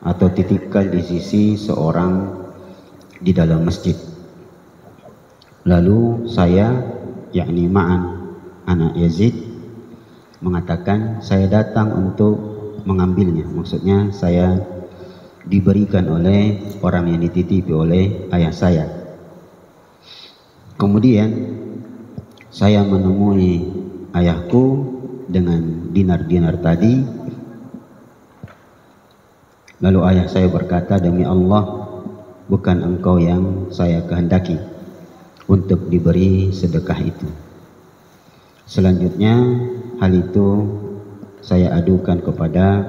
atau titipkan di sisi seorang di dalam masjid. Lalu saya, yakni Ma'an anak Yazid, mengatakan saya datang untuk mengambilnya. Maksudnya saya diberikan oleh orang yang dititipi oleh ayah saya. Kemudian saya menemui ayahku dengan dinar-dinar tadi. Lalu ayah saya berkata, demi Allah, bukan engkau yang saya kehendaki untuk diberi sedekah itu. Selanjutnya hal itu saya adukan kepada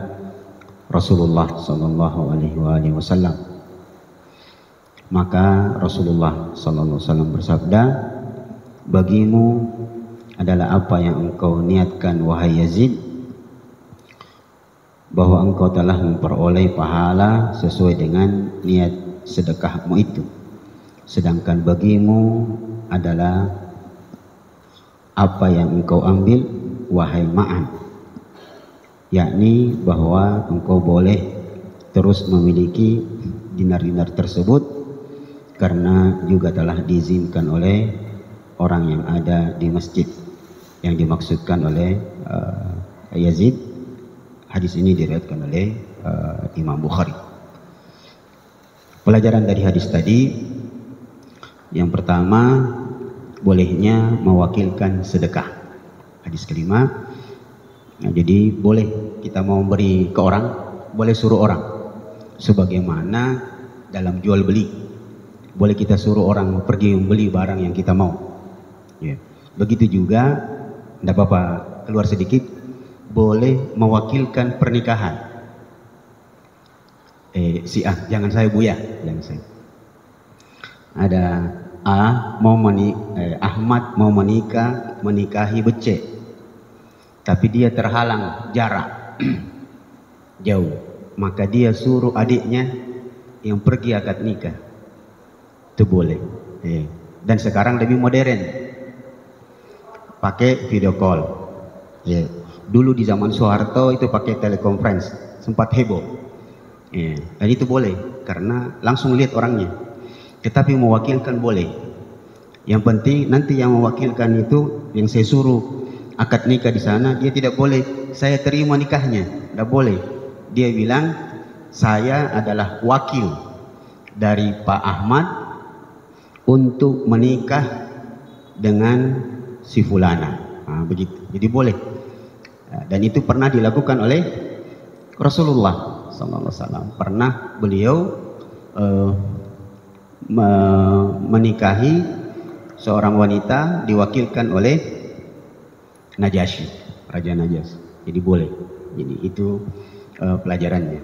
Rasulullah sallallahu alaihi wasallam. Maka Rasulullah sallallahu alaihi wasallam bersabda, bagimu adalah apa yang engkau niatkan wahai Yazid, bahwa engkau telah memperoleh pahala sesuai dengan niat sedekahmu itu. Sedangkan bagimu adalah apa yang engkau ambil wahai Ma'an, yakni bahwa engkau boleh terus memiliki dinar-dinar tersebut karena juga telah diizinkan oleh orang yang ada di masjid yang dimaksudkan oleh Yazid. Hadis ini diriwayatkan oleh Imam Bukhari. Pelajaran dari hadis tadi, yang pertama, bolehnya mewakilkan sedekah. Hadis kelima, nah, jadi boleh kita mau beri ke orang, boleh suruh orang. Sebagaimana dalam jual beli, boleh kita suruh orang pergi membeli barang yang kita mau. Ya. Begitu juga, tidak apa-apa keluar sedikit, boleh mewakilkan pernikahan. Si A, jangan saya Buya, jangan saya. Ada Ahmad mau menikahi B, tapi dia terhalang jarak jauh, maka dia suruh adiknya yang pergi akad nikah. Itu boleh. Dan sekarang lebih modern, pakai video call. Dulu di zaman Soeharto itu pakai telekonferensi, sempat heboh. Dan itu boleh karena langsung lihat orangnya. Tetapi mewakilkan boleh. Yang penting nanti yang mewakilkan itu, yang saya suruh akad nikah di sana, dia tidak boleh saya terima nikahnya, tidak boleh. Dia bilang saya adalah wakil dari Pak Ahmad untuk menikah dengan si fulana. Begitu. Jadi boleh. Dan itu pernah dilakukan oleh Rasulullah sallallahu alaihi wasallam. Pernah beliau menikahi seorang wanita diwakilkan oleh Najasyi, Raja Najasyi. Jadi boleh. Jadi itu pelajarannya.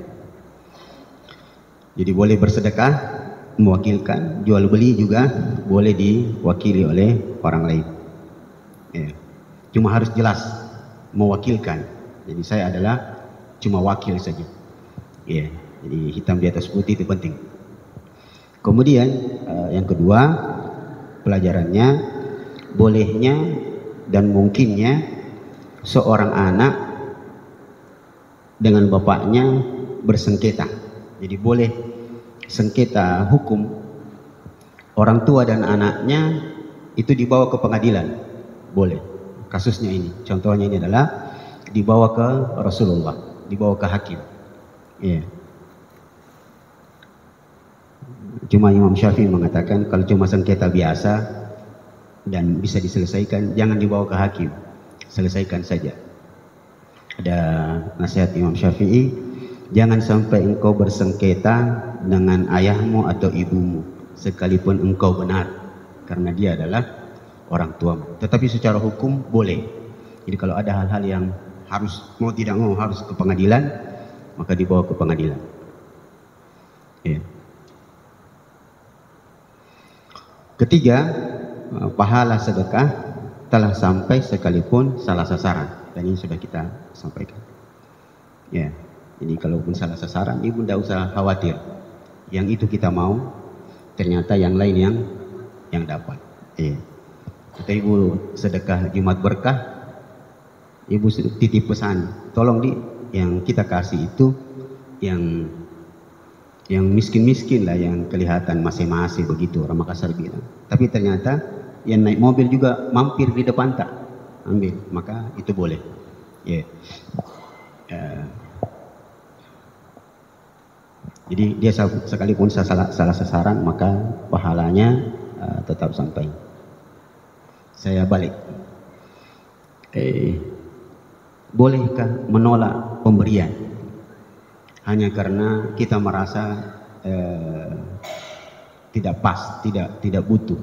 Jadi boleh bersedekah, mewakilkan, jual beli juga boleh diwakili oleh orang lain. Cuma harus jelas mewakilkan. Jadi saya adalah cuma wakil saja. Jadi hitam di atas putih itu penting. Kemudian yang kedua, pelajarannya bolehnya dan mungkinnya seorang anak dengan bapaknya bersengketa. Jadi boleh sengketa hukum orang tua dan anaknya itu dibawa ke pengadilan. Boleh. Kasusnya ini, contohnya ini adalah dibawa ke Rasulullah, dibawa ke hakim. Cuma Imam Syafi'i mengatakan kalau cuma sengketa biasa dan bisa diselesaikan, jangan dibawa ke hakim, selesaikan saja. Ada nasihat Imam Syafi'i, jangan sampai engkau bersengketa dengan ayahmu atau ibumu sekalipun engkau benar, karena dia adalah orang tuamu. Tetapi secara hukum boleh. Jadi kalau ada hal-hal yang harus mau tidak mau harus ke pengadilan, maka dibawa ke pengadilan. Ketiga, pahala sedekah telah sampai sekalipun salah sasaran, dan ini sudah kita sampaikan. Jadi kalaupun salah sasaran, ibu tidak usah khawatir. Yang itu kita mau, ternyata yang lain yang dapat. Kata ibu sedekah Jumat berkah, ibu titip pesan, tolong yang kita kasih itu yang yang miskin-miskin lah yang kelihatan masih-masih begitu orang Makassar bilang. Tapi ternyata yang naik mobil juga mampir di depan tak ambil, maka itu boleh. Ya. Jadi dia sekalipun salah sasaran maka pahalanya tetap sampai. Saya balik. Bolehkah menolak pemberian hanya karena kita merasa tidak pas, tidak butuh?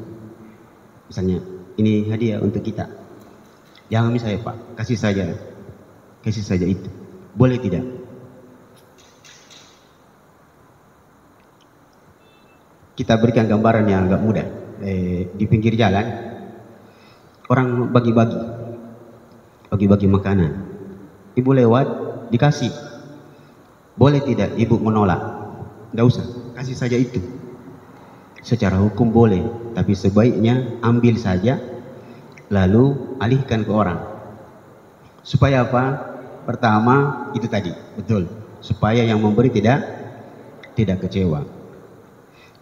Misalnya ini hadiah untuk kita, jangan misalnya Pak, kasih saja itu, boleh tidak? Kita berikan gambaran yang agak mudah. Di pinggir jalan orang bagi-bagi makanan, ibu lewat dikasih, boleh tidak ibu menolak? Tidak usah, kasih saja itu. Secara hukum boleh, tapi sebaiknya ambil saja lalu alihkan ke orang. Supaya apa? Pertama itu tadi, betul, supaya yang memberi tidak kecewa.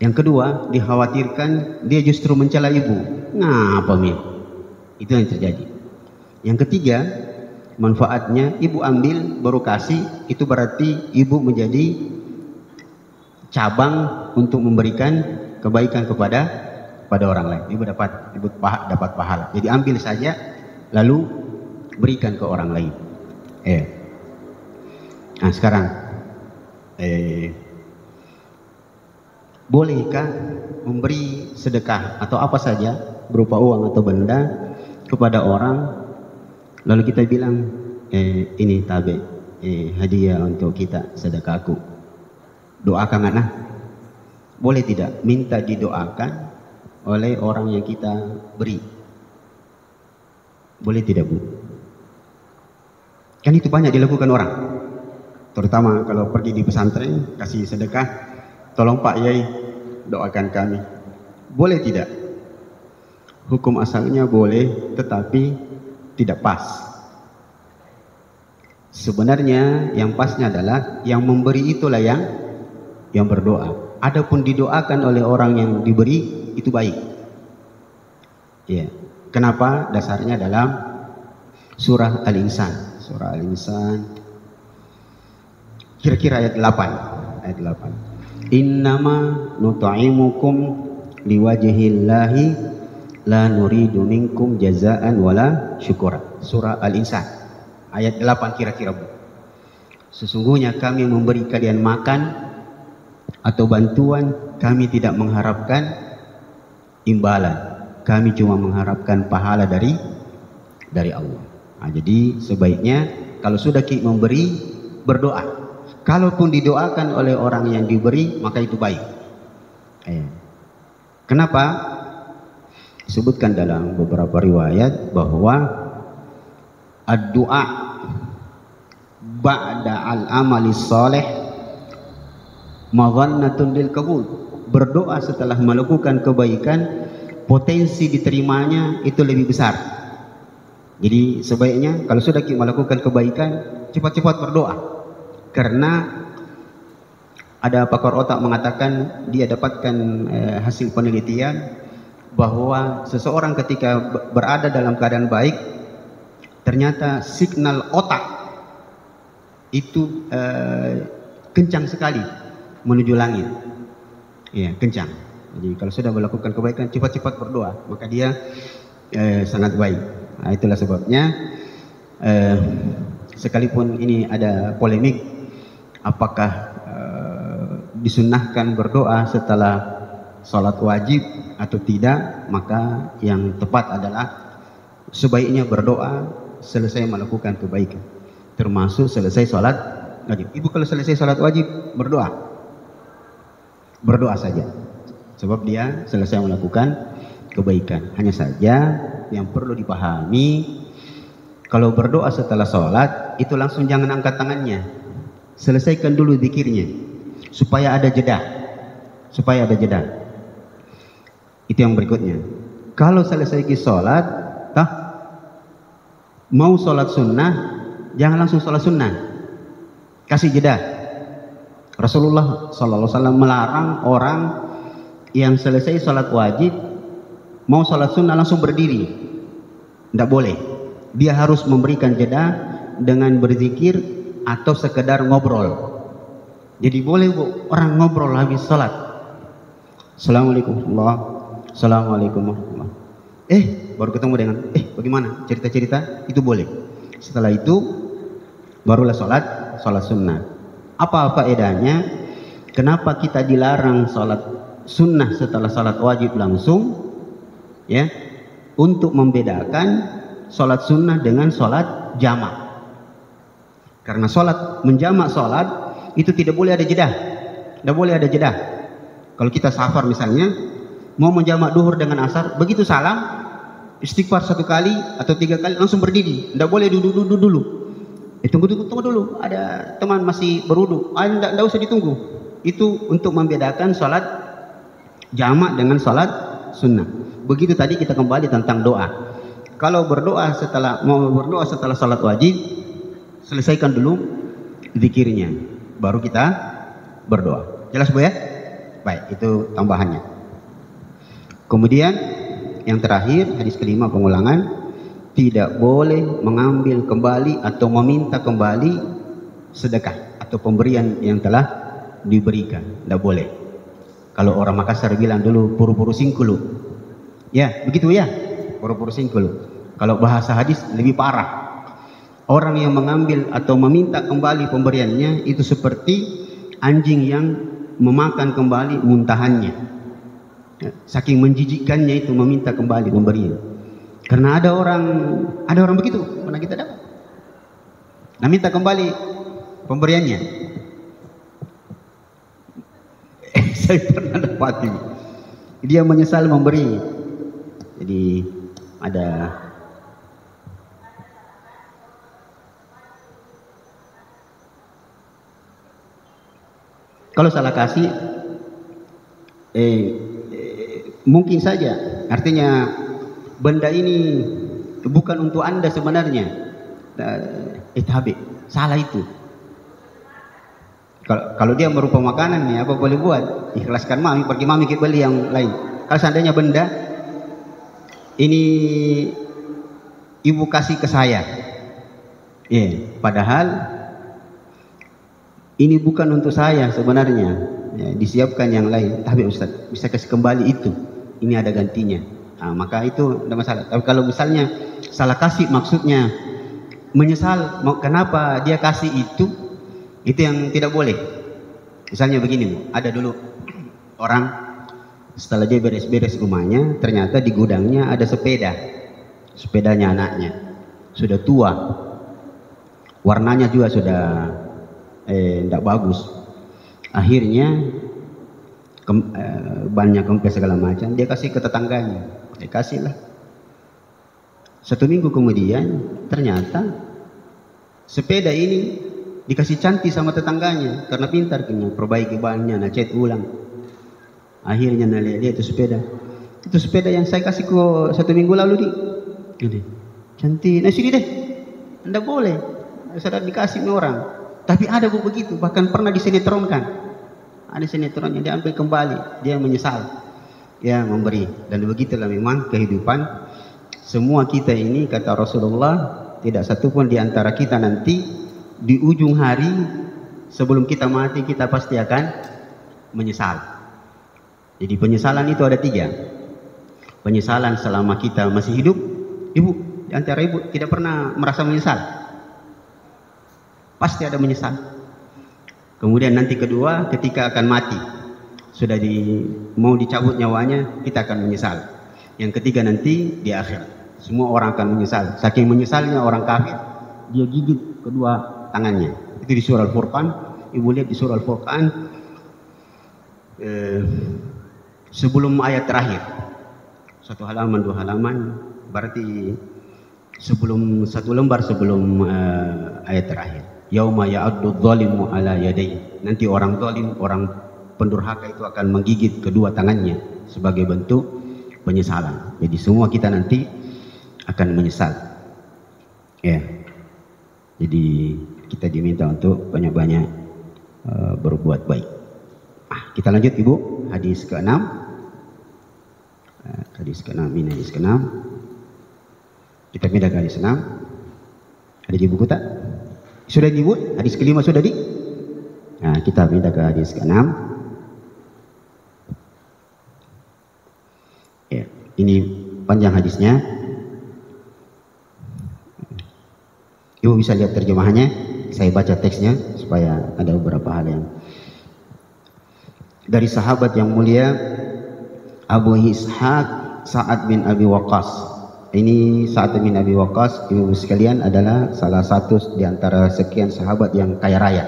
Yang kedua, dikhawatirkan dia justru mencela ibu. Ngapa Min? Itu yang terjadi. Yang ketiga, manfaatnya ibu ambil baru kasih, itu berarti ibu menjadi cabang untuk memberikan kebaikan kepada orang lain. Ibu dapat pahala. Jadi ambil saja lalu berikan ke orang lain. Nah sekarang bolehkah memberi sedekah atau apa saja berupa uang atau benda kepada orang lalu kita bilang ini tabe hadiah untuk kita, sedekahku, doakan anak? Boleh tidak minta didoakan oleh orang yang kita beri? Boleh tidak Bu? Kan itu banyak dilakukan orang, terutama kalau pergi di pesantren kasih sedekah, tolong Pak Yai doakan kami. Boleh tidak? Hukum asalnya boleh, tetapi tidak pas. Sebenarnya yang pasnya adalah yang memberi itulah yang berdoa. Adapun didoakan oleh orang yang diberi itu baik. Ya. Kenapa? Dasarnya dalam surah Al-Insan. Surah Al-Insan kira-kira ayat 8. Innama nut'imukum liwajhillahi la nuridu minkum jazaan wala syukura. Surah Al-Insan ayat 8 kira-kira Bu. Sesungguhnya kami memberi kalian makan atau bantuan, kami tidak mengharapkan imbalan, kami cuma mengharapkan pahala dari Allah. Nah, jadi sebaiknya kalau sudah memberi, berdoa. Kalaupun didoakan oleh orang yang diberi, maka itu baik. Kenapa? Disebutkan dalam beberapa riwayat bahwa ad-du'a ba'da al-amali sholih madhannatun lil qabul. Berdoa setelah melakukan kebaikan, potensi diterimanya itu lebih besar. Jadi sebaiknya kalau sudah melakukan kebaikan, cepat-cepat berdoa. Karena ada pakar otak mengatakan dia dapatkan hasil penelitian bahwa seseorang ketika berada dalam keadaan baik, ternyata signal otak itu kencang sekali menuju langit. Iya, kencang. Jadi kalau sudah melakukan kebaikan, cepat-cepat berdoa, maka dia sangat baik. Nah, itulah sebabnya sekalipun ini ada polemik, apakah disunnahkan berdoa setelah sholat wajib atau tidak, maka yang tepat adalah sebaiknya berdoa selesai melakukan kebaikan, termasuk selesai sholat wajib. Ibu kalau selesai sholat wajib berdoa saja, sebab dia selesai melakukan kebaikan. Hanya saja yang perlu dipahami, kalau berdoa setelah sholat itu langsung jangan angkat tangannya, selesaikan dulu zikirnya supaya ada jeda. Itu yang berikutnya. Kalau selesai sholat, mau sholat sunnah, jangan langsung sholat sunnah, kasih jeda. Rasulullah SAW melarang orang yang selesai sholat wajib mau sholat sunnah langsung berdiri, tidak boleh. Dia harus memberikan jeda dengan berzikir atau sekedar ngobrol. Jadi boleh bu, orang ngobrol habis sholat, Assalamualaikum warahmatullahi, Assalamualaikum warahmatullahi, baru ketemu dengan bagaimana cerita-cerita, itu boleh. Setelah itu barulah sholat sunnah. Apa faedahnya? Kenapa kita dilarang sholat sunnah setelah sholat wajib langsung? Ya, untuk membedakan sholat sunnah dengan sholat jamak. Karena menjamak sholat itu tidak boleh ada jeda, tidak boleh ada jeda. Kalau kita safar misalnya, mau menjamak duhur dengan asar, begitu salam, istighfar 1 kali atau 3 kali langsung berdiri, tidak boleh duduk dulu. Tunggu dulu, ada teman masih berwudu, tidak usah ditunggu. Itu untuk membedakan sholat jamak dengan sholat sunnah. Begitu tadi kita kembali tentang doa. Kalau mau berdoa setelah sholat wajib, selesaikan dulu zikirnya, baru kita berdoa. Jelas bu ya? Baik, itu tambahannya. Kemudian yang terakhir, hadis kelima, pengulangan. Tidak boleh mengambil kembali atau meminta kembali sedekah atau pemberian yang telah diberikan. Tidak boleh. Kalau orang Makassar bilang dulu puru-puru singkulu. Ya, begitu ya. Puru-puru singkulu. Kalau bahasa hadis lebih parah. Orang yang mengambil atau meminta kembali pemberiannya itu seperti anjing yang memakan kembali muntahannya. Saking menjijikkannya itu meminta kembali pemberian. Karena ada orang begitu, pernah kita dapat. Nah, minta kembali pemberiannya. Saya pernah dapat ini. Dia menyesal memberi. Jadi ada kalau salah kasih mungkin saja, artinya benda ini bukan untuk Anda sebenarnya. Tapi salah itu. Kalau dia merupakan makanan nih, apa boleh buat? Ikhlaskan mami, pergi mami kita beli yang lain. Kalau seandainya benda ini ibu kasih ke saya, padahal ini bukan untuk saya sebenarnya, disiapkan yang lain. Tapi Ustaz bisa kasih kembali itu, ini ada gantinya. Nah, maka itu tidak masalah. Tapi kalau misalnya salah kasih, maksudnya menyesal kenapa dia kasih itu yang tidak boleh. Misalnya begini Bu, ada dulu orang setelah dia beres-beres rumahnya, ternyata di gudangnya ada sepedanya anaknya, sudah tua, warnanya juga sudah tidak bagus. Akhirnya banyak kempes segala macam, dia kasih ke tetangganya. Kasihlah. 1 minggu kemudian ternyata sepeda ini dikasih cantik sama tetangganya karena pintar punya, perbaiki bannya, cat ulang. Akhirnya lihat itu sepeda yang saya kasih ke 1 minggu lalu ini cantik. Nah sini deh, Anda boleh, sudah dikasih orang. Tapi ada begitu, bahkan pernah disinetronkan. Ada sinetronnya, dia ambil kembali, dia menyesal. Ya, memberi. Dan begitulah memang kehidupan semua kita ini, kata Rasulullah, tidak satupun di antara kita nanti di ujung hari sebelum kita mati kita pasti akan menyesal. Jadi penyesalan itu ada 3. Penyesalan selama kita masih hidup. Ibu, di antara ibu tidak pernah merasa menyesal, pasti ada menyesal. Kemudian nanti kedua, ketika akan mati, sudah mau dicabut nyawanya, kita akan menyesal. Yang ketiga nanti di akhirat, semua orang akan menyesal. Saking menyesalnya orang kafir, dia gigit kedua tangannya. Itu di surah Al-Furqan. Ibu lihat di surah Al-Furqan sebelum ayat terakhir, 1 halaman 2 halaman, berarti sebelum 1 lembar sebelum ayat terakhir. Yauma ya'addu dzalimu ala yadayhi. Nanti orang zalim, orang pendurhaka itu akan menggigit kedua tangannya sebagai bentuk penyesalan. Jadi semua kita nanti akan menyesal. Ya. Jadi kita diminta untuk banyak-banyak berbuat baik. Kita lanjut Ibu, hadis ke-6. Hadis ke-6 ini hadis ke-6. Kita pindah ke hadis 6. Ada di buku tak? Sudah di Ibu? Hadis ke-5 sudah di? Nah, kita pindah ke hadis ke-6. Ya, ini panjang hadisnya. Ibu bisa lihat terjemahannya. Saya baca teksnya supaya ada beberapa hal yang dari sahabat yang mulia Abu Ishaq Sa'ad bin Abi Waqqas. Ini Sa'ad bin Abi Waqqas, ibu sekalian, adalah salah satu di antara sekian sahabat yang kaya raya.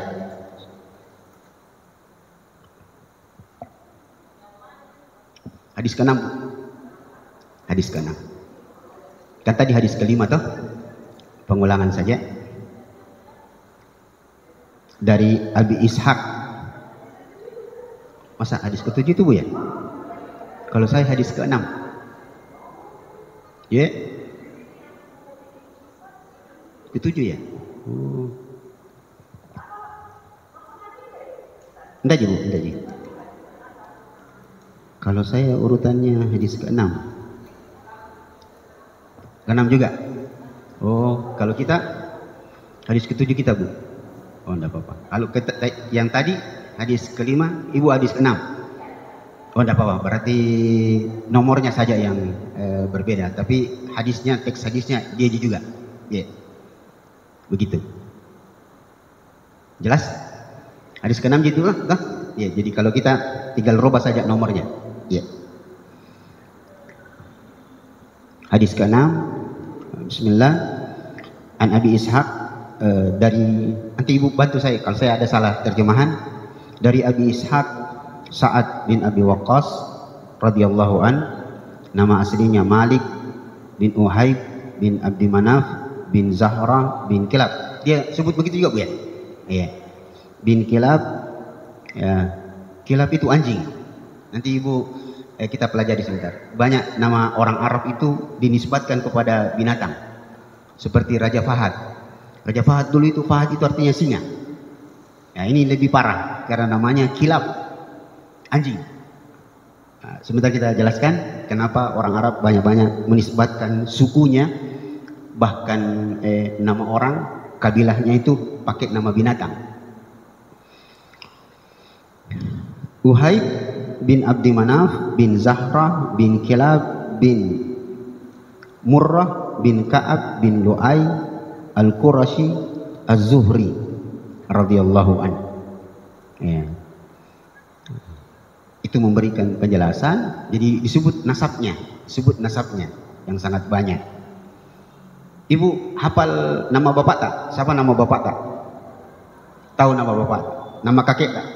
Hadis ke-6. Hadis ke-6. Kan tadi hadis ke-5 toh? Pengulangan saja. Dari Abi Ishaq. Masa hadis ke-7 itu Bu ya? Kalau saya hadis ke-6. Ya? Ke-7 ya? Enggak aja Bu, enggak aja. Kalau saya urutannya hadis ke-6. Ke-6 juga? Oh, kalau kita hadis ke-7 kita Bu. Oh, enggak apa-apa. Kalau yang tadi hadis ke-5, Ibu hadis ke-6. Oh, enggak apa-apa. Berarti nomornya saja yang berbeda, tapi hadisnya, teks hadisnya dia juga. Ya. Begitu. Jelas? Hadis ke-6 gitu lah, kan? Ya, jadi kalau kita tinggal rubah saja nomornya. Ya. Hadis ke-6. Bismillah. An Abi Ishaq, dari, nanti Ibu bantu saya kalau saya ada salah terjemahan. Dari Abi Ishaq Sa'ad bin Abi Waqqas radhiyallahu an, nama aslinya Malik bin Uhayb bin Abdi Manaf bin Zahra bin Kilab. Dia sebut begitu juga Bu ya? Iya. Bin Kilab. Ya. Kilab itu anjing. Nanti Ibu kita pelajari sebentar. Banyak nama orang Arab itu dinisbatkan kepada binatang. Seperti Raja Fahad. Raja Fahad dulu itu, Fahad itu artinya singa. Ya, ini lebih parah karena namanya Kilab, anjing. Nah, sebentar kita jelaskan kenapa orang Arab banyak-banyak menisbatkan sukunya, bahkan nama orang, kabilahnya itu pakai nama binatang. Uhayb bin Abdi Manaf bin Zahra bin Kilab bin Murrah bin Ka'ab bin Lu'ay Al-Qurashi Az-Zuhri radhiyallahu an. Ya. Itu memberikan penjelasan, jadi disebut nasabnya yang sangat banyak. Ibu hafal nama bapak tak? Siapa nama bapak tak? Tahu nama bapak? Nama kakek tak?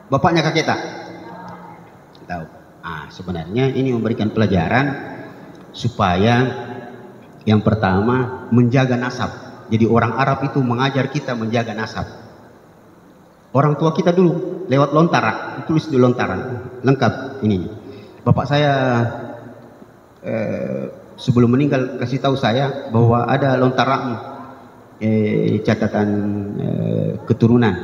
Bapaknya kakek tak? Tahu. Sebenarnya ini memberikan pelajaran supaya yang pertama menjaga nasab. Jadi orang Arab itu mengajar kita menjaga nasab. Orang tua kita dulu lewat lontaran, tulis di lontaran, lengkap ini. Bapak saya sebelum meninggal kasih tahu saya bahwa ada lontaran catatan keturunan.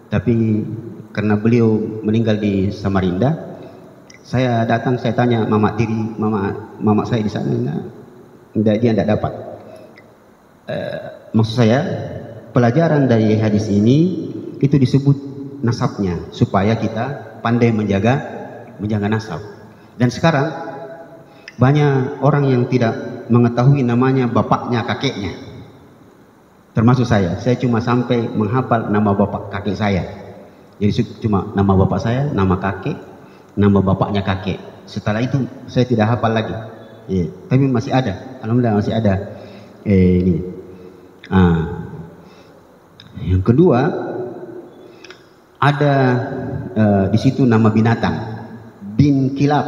Tapi karena beliau meninggal di Samarinda, saya datang, saya tanya mama saya di sana, dia tidak dapat. Maksud saya pelajaran dari hadis ini itu disebut nasabnya supaya kita pandai menjaga nasab. Dan sekarang banyak orang yang tidak mengetahui namanya bapaknya, kakeknya. Termasuk saya cuma sampai menghafal nama bapak kakek saya. Jadi cuma nama bapak saya, nama kakek, nama bapaknya kakek. Setelah itu saya tidak hafal lagi. Tapi masih ada, alhamdulillah masih ada. Ini. Yang kedua, ada di situ nama binatang. Bin Kilab,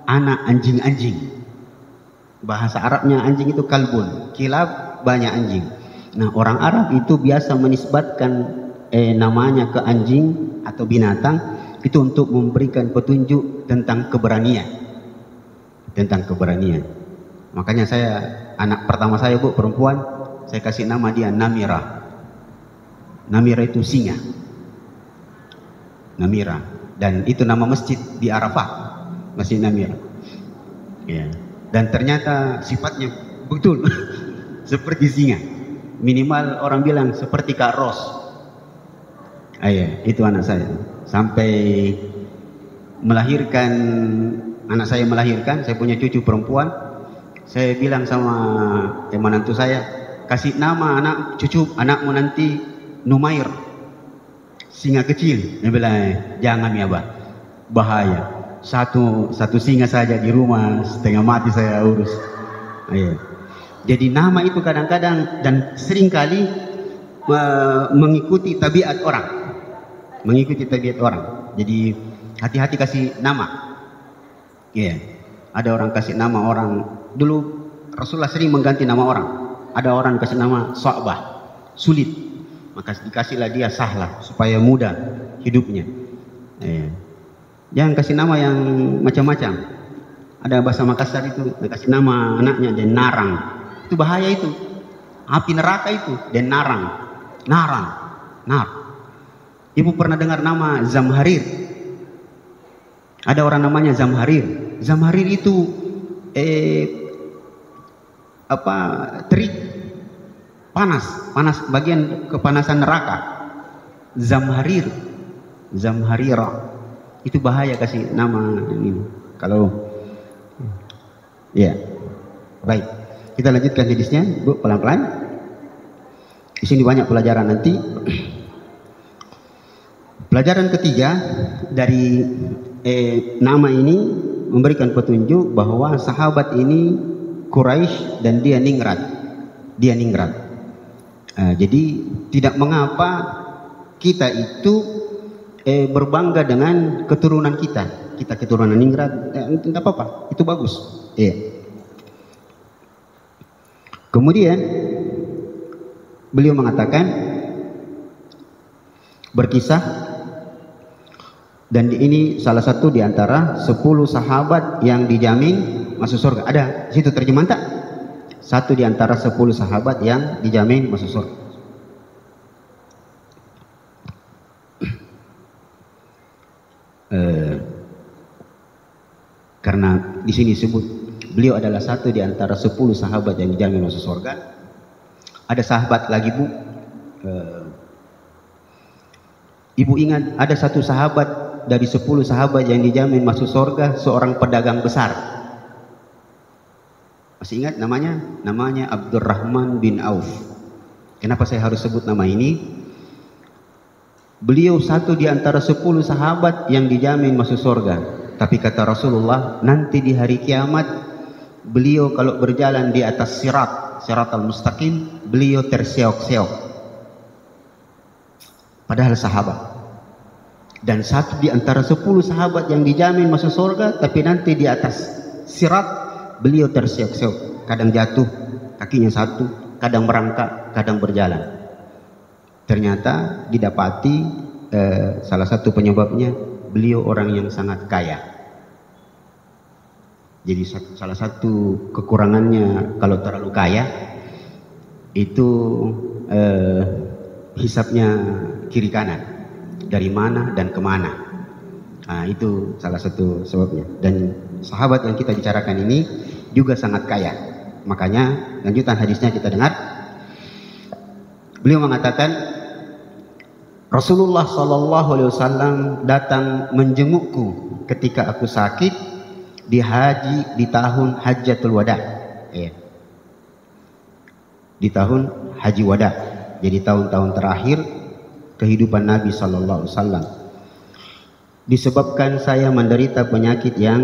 anak anjing-anjing. Bahasa Arabnya anjing itu kalbun, kilab banyak anjing. Nah, orang Arab itu biasa menisbatkan namanya ke anjing atau binatang itu untuk memberikan petunjuk tentang keberanian. Makanya saya, anak pertama saya Bu, perempuan, saya kasih nama dia Namirah. Namira itu singa. Namira. Dan itu nama masjid di Arafah, Masjid Namira. Ya. Dan ternyata sifatnya betul seperti singa. Minimal orang bilang seperti Kak Ros. Itu anak saya. Sampai melahirkan, anak saya melahirkan, saya punya cucu perempuan. Saya bilang sama menantu saya, kasih nama anak cucu anakmu nanti Numair, singa kecil. Dia bilang, jangan ya Bah, bahaya. Satu singa saja di rumah, setengah mati saya urus. Jadi nama itu kadang-kadang dan seringkali mengikuti tabiat orang. Mengikuti tabiat orang. Jadi hati-hati kasih nama. Ada orang kasih nama orang. Dulu Rasulullah sering mengganti nama orang. Ada orang kasih nama Sa'bah, sulit. Maka dikasihlah dia Sahlah supaya mudah hidupnya. Jangan kasih nama yang macam-macam. Ada bahasa Makassar itu kasih nama anaknya dan Narang. Itu bahaya itu. Api neraka itu dan Narang. Ibu pernah dengar nama Zamharir? Ada orang namanya Zamharir. Zamharir itu terik, panas bagian kepanasan neraka. Zamharira itu bahaya kasih nama ini. Kalau baik, kita lanjutkan hadisnya, Bu, pelan-pelan. Di sini banyak pelajaran nanti. Pelajaran ketiga dari nama ini memberikan petunjuk bahwa sahabat ini Quraisy dan dia ningrat. Jadi tidak mengapa kita itu berbangga dengan keturunan kita. Kita keturunan ningrat, tidak apa-apa, itu bagus. Kemudian beliau mengatakan, berkisah, dan ini salah satu di antara 10 sahabat yang dijamin masuk surga. Ada situ terjemahan tak? Satu di antara 10 sahabat yang dijamin masuk surga. Karena di sini disebut beliau adalah satu di antara 10 sahabat yang dijamin masuk surga. Ada sahabat lagi, Bu. Ibu ingat ada satu sahabat dari 10 sahabat yang dijamin masuk surga, seorang pedagang besar. Masih ingat namanya? Namanya Abdurrahman bin Auf. Kenapa saya harus sebut nama ini? Beliau satu di antara 10 sahabat yang dijamin masuk surga. Tapi kata Rasulullah, nanti di hari kiamat beliau kalau berjalan di atas Siratal Mustaqim, beliau terseok-seok. Padahal sahabat. Dan satu di antara 10 sahabat yang dijamin masuk surga, tapi nanti di atas sirat beliau terseok-seok. Kadang jatuh, kakinya satu, kadang merangkak, kadang berjalan. Ternyata didapati salah satu penyebabnya, beliau orang yang sangat kaya. Jadi salah satu kekurangannya kalau terlalu kaya itu hisapnya kiri kanan, dari mana dan kemana. Itu salah satu sebabnya. Dan sahabat yang kita bicarakan ini juga sangat kaya. Makanya lanjutan hadisnya kita dengar. Beliau mengatakan, Rasulullah SAW datang menjengukku ketika aku sakit di tahun Hajjatul Wada. Di tahun Haji Wada. Jadi tahun-tahun terakhir kehidupan Nabi SAW. Disebabkan saya menderita penyakit yang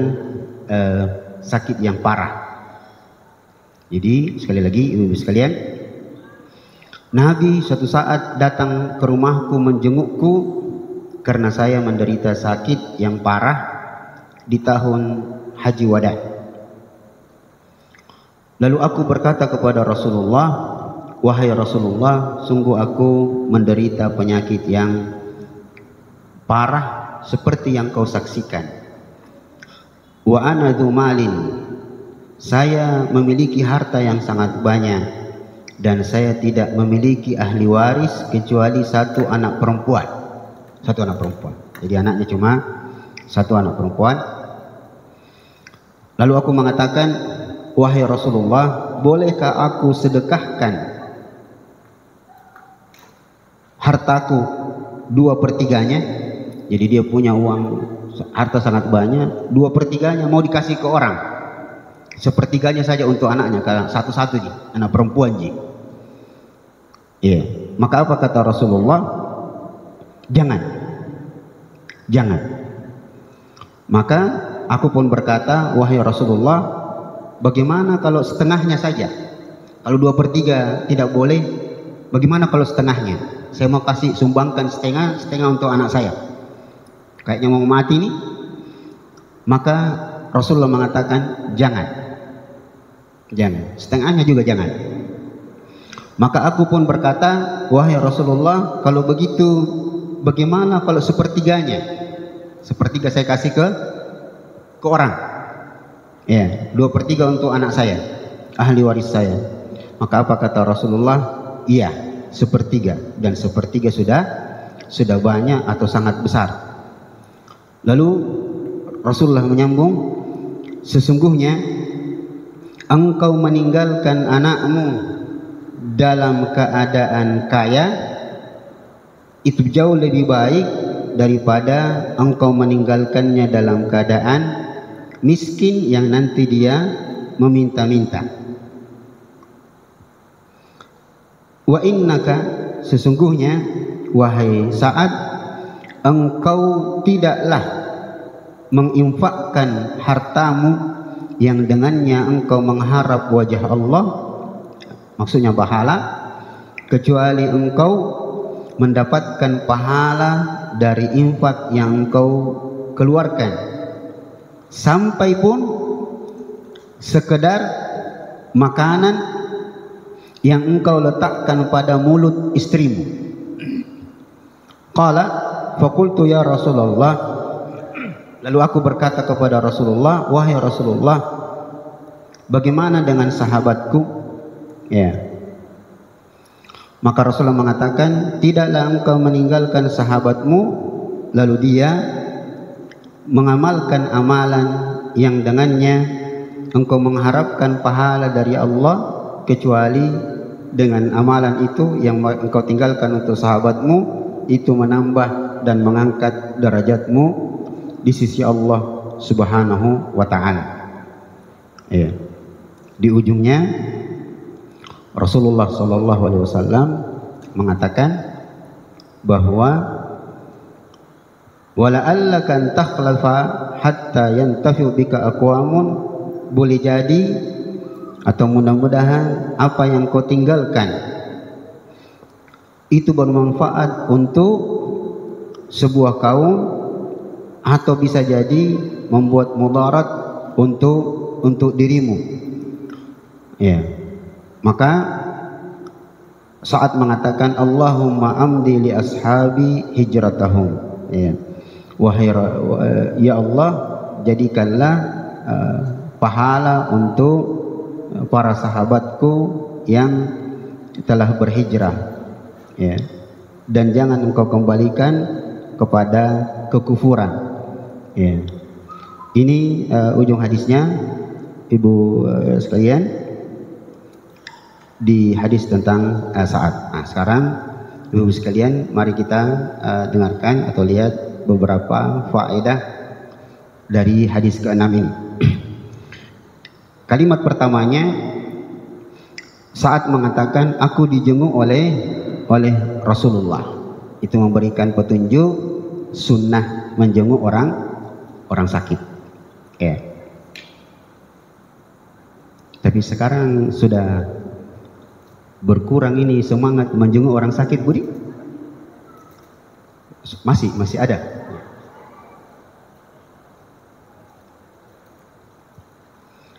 sakit yang parah. Jadi sekali lagi ibu-ibu sekalian, Nabi suatu saat datang ke rumahku menjengukku karena saya menderita sakit yang parah di tahun Haji Wada. Lalu aku berkata kepada Rasulullah, wahai Rasulullah, sungguh aku menderita penyakit yang parah seperti yang kau saksikan. Wa ana dzu malin, saya memiliki harta yang sangat banyak. dan saya tidak memiliki ahli waris kecuali satu anak perempuan. Satu anak perempuan. Jadi anaknya cuma satu anak perempuan. Lalu aku mengatakan, wahai Rasulullah, bolehkah aku sedekahkan hartaku 2/3-nya? Jadi dia punya uang, harta sangat banyak, 2/3-nya mau dikasih ke orang, 1/3-nya saja untuk anaknya, karena satu-satu ji, anak perempuan ji. Maka apa kata Rasulullah? Jangan. Maka aku pun berkata, wahai Rasulullah, bagaimana kalau setengahnya saja? Kalau 2/3 tidak boleh, bagaimana kalau setengahnya? Saya mau kasih sumbangkan setengah untuk anak saya. Kayaknya mau mati nih. Maka Rasulullah mengatakan, jangan. Setengahnya juga jangan. Maka aku pun berkata, wahai Rasulullah, kalau begitu bagaimana kalau 1/3-nya? 1/3 saya kasih ke orang. 2/3 untuk anak saya, ahli waris saya. Maka apa kata Rasulullah? Iya, 1/3, dan 1/3 sudah banyak atau sangat besar. Lalu Rasulullah menyambung, sesungguhnya engkau meninggalkan anakmu dalam keadaan kaya itu jauh lebih baik daripada engkau meninggalkannya dalam keadaan miskin yang nanti dia meminta-minta. Wa innaka, sesungguhnya wahai Sa'ad, engkau tidaklah menginfakkan hartamu yang dengannya engkau mengharap wajah Allah, maksudnya pahala, kecuali engkau mendapatkan pahala dari infak yang engkau keluarkan, sampai pun sekedar makanan yang engkau letakkan pada mulut istrimu. Qala faqultu ya Rasulullah, lalu aku berkata kepada Rasulullah, wahai Rasulullah, bagaimana dengan sahabatku? Maka Rasulullah mengatakan, tidaklah engkau meninggalkan sahabatmu lalu dia mengamalkan amalan yang dengannya engkau mengharapkan pahala dari Allah, kecuali dengan amalan itu yang engkau tinggalkan untuk sahabatmu itu menambah dan mengangkat derajatmu di sisi Allah Subhanahu wa ta'ala. Di ujungnya Rasulullah sallallahu alaihi wasallam mengatakan bahwa wala'allaka an takhlafa hatta yantafi'u bika aqwamun, boleh jadi atau mudah-mudahan apa yang kau tinggalkan itu bermanfaat untuk sebuah kaum, atau bisa jadi membuat mudarat untuk dirimu. Maka saat mengatakan Allahumma amdi li ashabi hijratahum, wahai ya Allah, jadikanlah pahala untuk para sahabatku yang telah berhijrah, dan jangan engkau kembalikan kepada kekufuran. Ini ujung hadisnya, ibu sekalian, di hadis tentang Sa'ad. Nah, sekarang ibu sekalian, mari kita dengarkan atau lihat beberapa faedah dari hadis ke-6 ini. Kalimat pertamanya, saat mengatakan aku dijenguk oleh Rasulullah, itu memberikan petunjuk sunnah menjenguk orang sakit. Tapi sekarang sudah berkurang ini semangat menjenguk orang sakit, Budi? Masih ada.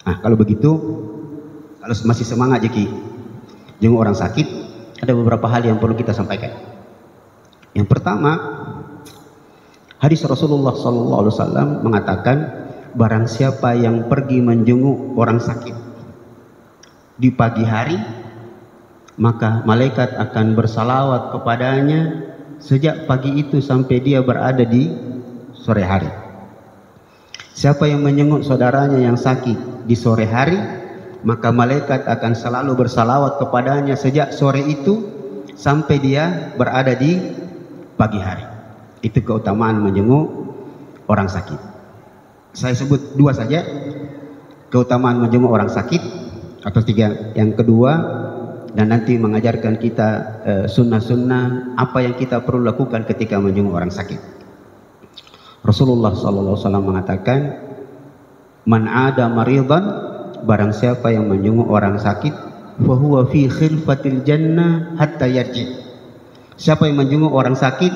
Nah, kalau begitu, kalau masih semangat Jeki jenguk orang sakit, ada beberapa hal yang perlu kita sampaikan. Yang pertama, hadis Rasulullah SAW mengatakan, barang siapa yang pergi menjenguk orang sakit di pagi hari, maka malaikat akan bersalawat kepadanya sejak pagi itu sampai dia berada di sore hari. Siapa yang menjenguk saudaranya yang sakit di sore hari, maka malaikat akan selalu bersalawat kepadanya sejak sore itu sampai dia berada di pagi hari. Itu keutamaan menjenguk orang sakit. Saya sebut 2 saja, keutamaan menjenguk orang sakit, atau 3. Yang kedua, dan nanti mengajarkan kita sunnah-sunnah apa yang kita perlu lakukan ketika menjenguk orang sakit. Rasulullah SAW mengatakan, man ada maridan, barang siapa yang menjenguk orang sakit, fahuwa fi khilfatil jannah hatta yarji. Siapa yang menjenguk orang sakit,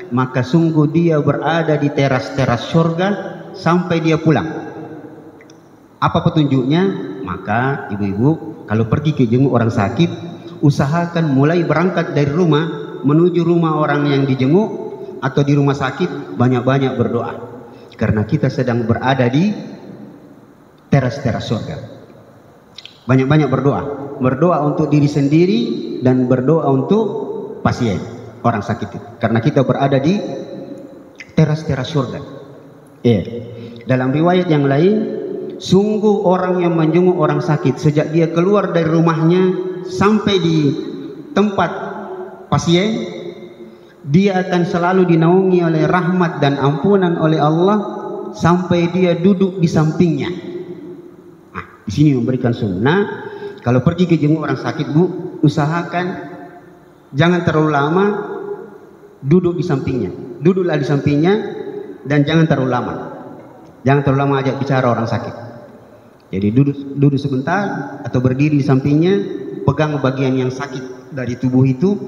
maka sungguh dia berada di teras-teras surga sampai dia pulang. Apa petunjuknya? Maka ibu-ibu, kalau pergi ke jenguk orang sakit, usahakan mulai berangkat dari rumah menuju rumah orang yang dijenguk atau di rumah sakit, banyak-banyak berdoa, karena kita sedang berada di teras-teras surga. Banyak-banyak berdoa untuk diri sendiri dan berdoa untuk pasien orang sakit, karena kita berada di teras-teras surga. Dalam riwayat yang lain, sungguh orang yang menjenguk orang sakit sejak dia keluar dari rumahnya sampai di tempat pasien, dia akan selalu dinaungi oleh rahmat dan ampunan oleh Allah sampai dia duduk di sampingnya. Nah, di sini memberikan sunnah, kalau pergi ke jenguk orang sakit, Bu, usahakan jangan terlalu lama duduk di sampingnya. Duduklah di sampingnya dan jangan terlalu lama. Jangan terlalu lama ajak bicara orang sakit. Jadi duduk sebentar atau berdiri di sampingnya, pegang bagian yang sakit dari tubuh itu,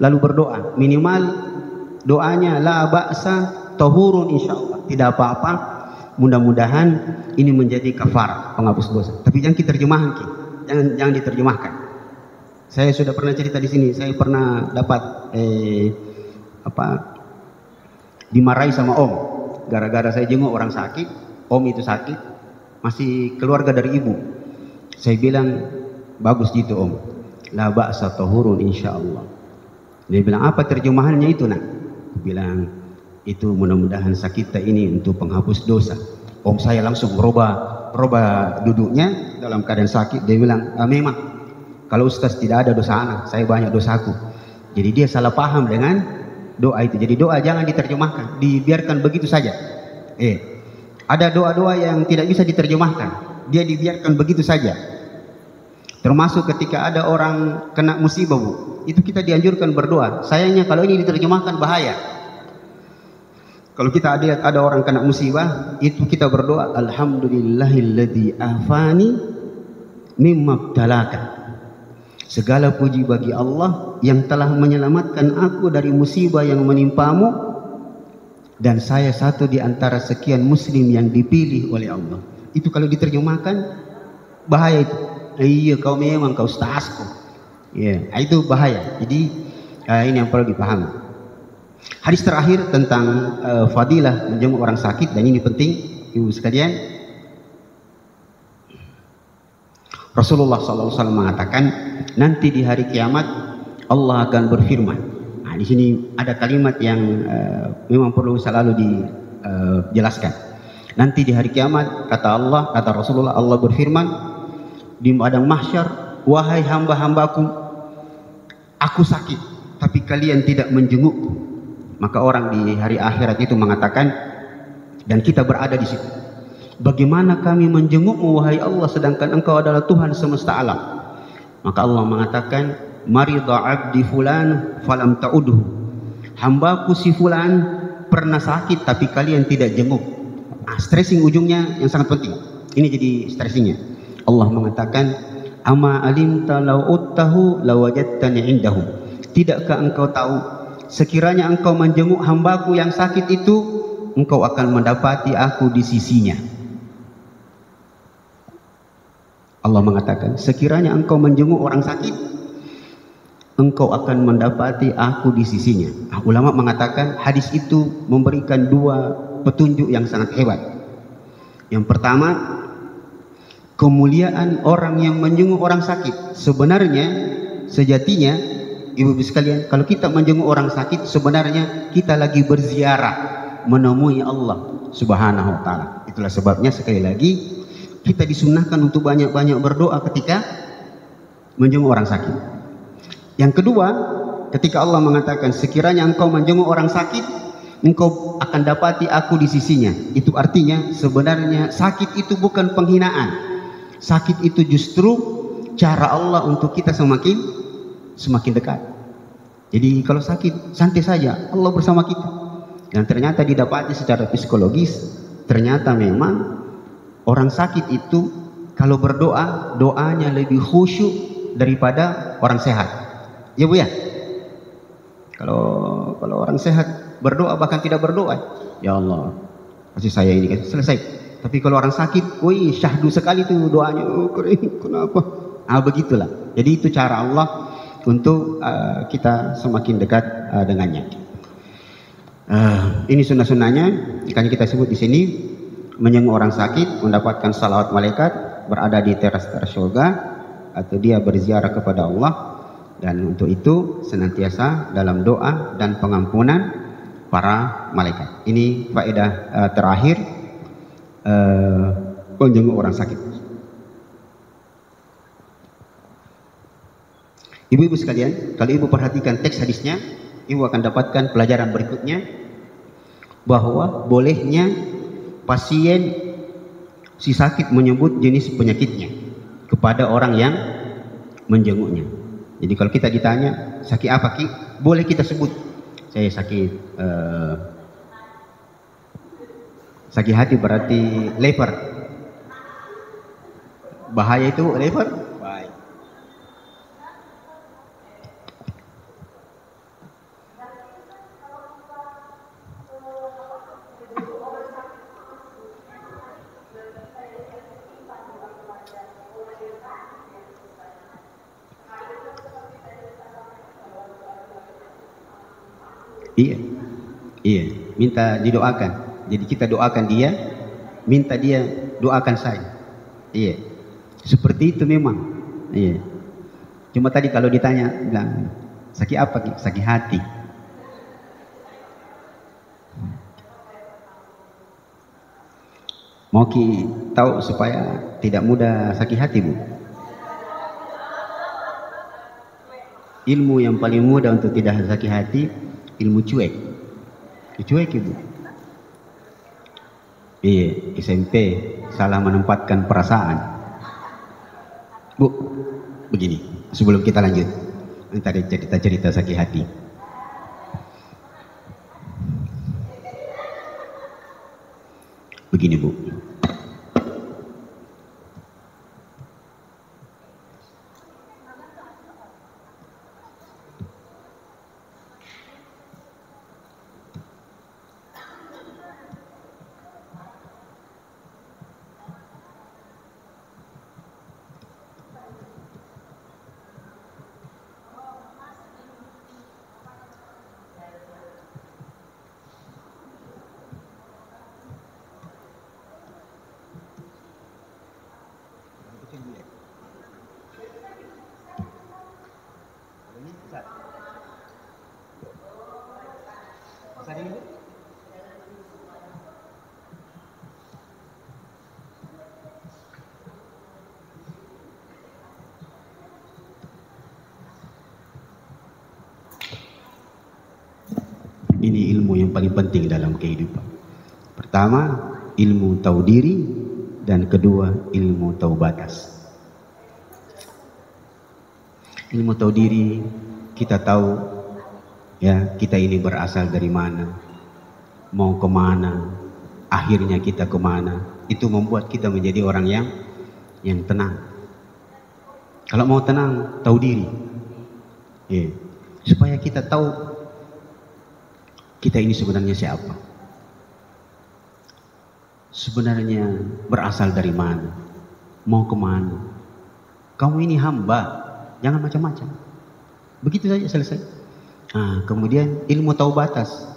lalu berdoa. Minimal doanya la ba'sa tahurun insyaallah, tidak apa-apa, mudah-mudahan ini menjadi kafarah, penghapus dosa. Tapi jangan diterjemahkan, jangan diterjemahkan. Saya sudah pernah cerita di sini, saya pernah dapat dimarahi sama om gara-gara saya jenguk orang sakit. Om itu sakit, masih keluarga dari ibu. Saya bilang, bagus gitu om, la ba'sa tahurun insyaallah. Dia bilang, apa terjemahannya itu nak? Aku bilang, itu mudah-mudahan sakit ini untuk penghapus dosa. Om saya langsung berubah duduknya dalam keadaan sakit. Dia bilang, memang kalau ustaz tidak ada dosa anak, saya banyak dosaku. Jadi dia salah paham dengan doa itu. Jadi doa jangan diterjemahkan, dibiarkan begitu saja. Ada doa-doa yang tidak bisa diterjemahkan, dia dibiarkan begitu saja. Termasuk ketika ada orang kena musibah, Bu, itu kita dianjurkan berdoa. Sayangnya kalau ini diterjemahkan bahaya. Kalau kita lihat ada orang kena musibah, itu kita berdoa, alhamdulillahilladzi afani mimma btalaka. Segala puji bagi Allah yang telah menyelamatkan aku dari musibah yang menimpamu, dan saya satu di antara sekian muslim yang dipilih oleh Allah. Itu kalau diterjemahkan bahaya itu. Iya, kau memang kau ustazku. Itu bahaya. Jadi ini yang perlu dipahami. Hadis terakhir tentang fadilah menjenguk orang sakit, dan ini penting ibu sekalian. Rasulullah SAW mengatakan, nanti di hari kiamat Allah akan berfirman. Nah, di sini ada kalimat yang memang perlu selalu dijelaskan. Nanti di hari kiamat, kata Rasulullah, Allah berfirman di padang mahsyar, wahai hamba-hambaku, aku sakit tapi kalian tidak menjengukku. Maka orang di hari akhirat itu mengatakan, dan kita berada di situ, bagaimana kami menjengukmu wahai Allah sedangkan engkau adalah Tuhan semesta alam? Maka Allah mengatakan, marida abdi fulan falam ta'udhu, hambaku si fulan pernah sakit tapi kalian tidak jenguk. Stressing ujungnya yang sangat penting. Ini jadi stressingnya. Allah mengatakan, ama alimta law uttahu lawajadtani indahum. Tidakkah engkau tahu, sekiranya engkau menjenguk hambaku yang sakit itu, engkau akan mendapati aku di sisinya. Allah mengatakan, sekiranya engkau menjenguk orang sakit, engkau akan mendapati aku di sisinya. Ulama mengatakan hadis itu memberikan 2 petunjuk yang sangat hebat. Yang pertama, kemuliaan orang yang menjenguk orang sakit. Sebenarnya sejatinya ibu-ibu sekalian, kalau kita menjenguk orang sakit, sebenarnya kita lagi berziarah menemui Allah Subhanahu wa taala. Itulah sebabnya sekali lagi kita disunnahkan untuk banyak-banyak berdoa ketika menjenguk orang sakit. Yang kedua, ketika Allah mengatakan sekiranya engkau menjenguk orang sakit, engkau akan dapati aku di sisinya. Itu artinya sebenarnya sakit itu bukan penghinaan. Sakit itu justru cara Allah untuk kita semakin dekat. Jadi kalau sakit santai saja, Allah bersama kita. Dan ternyata didapati secara psikologis, ternyata memang orang sakit itu kalau berdoa, doanya lebih khusyuk daripada orang sehat. Ya Bu ya? Kalau orang sehat berdoa bahkan tidak berdoa, ya Allah, pasti saya ini kan selesai. Tapi kalau orang sakit, wih syahdu sekali tuh doanya, oh kering, kenapa? Begitulah. Jadi itu cara Allah untuk kita semakin dekat dengannya. Ini sunnah-sunnahnya, makanya kita sebut di sini menjenguk orang sakit, mendapatkan salawat malaikat, berada di teras-teras surga, atau dia berziarah kepada Allah. Dan untuk itu senantiasa dalam doa dan pengampunan para malaikat. Ini faedah terakhir menjenguk orang sakit. Ibu-ibu sekalian, kalau ibu perhatikan teks hadisnya, ibu akan dapatkan pelajaran berikutnya, bahwa bolehnya pasien si sakit menyebut jenis penyakitnya kepada orang yang menjenguknya. Jadi kalau kita ditanya sakit apa Ki, boleh kita sebut, saya sakit sakit hati, berarti lever. Bahaya itu lever. Baik. Iya, minta didoakan. Jadi kita doakan dia, minta dia doakan saya. Iya, seperti itu memang. Iya. Cuma tadi kalau ditanya, bilang sakit apa? Sakit hati. Mau Ki tahu supaya tidak mudah sakit hati, Bu? Ilmu yang paling mudah untuk tidak sakit hati, ilmu cuek. Cuek Ibu. Iya, SMP salah menempatkan perasaan. Bu, begini, sebelum kita lanjut, tadi cerita-cerita sakit hati. Begini Bu, ini ilmu yang paling penting dalam kehidupan. Pertama, ilmu tahu diri, dan kedua, ilmu tahu batas. Ilmu tahu diri, kita tahu ya kita ini berasal dari mana, mau kemana, akhirnya kita kemana. Itu membuat kita menjadi orang yang tenang. Kalau mau tenang, tahu diri, ya. Supaya kita tahu kita ini sebenarnya siapa, sebenarnya berasal dari mana, mau kemana. Kamu ini hamba, jangan macam-macam. Begitu saja selesai. Nah, kemudian ilmu tahu batas.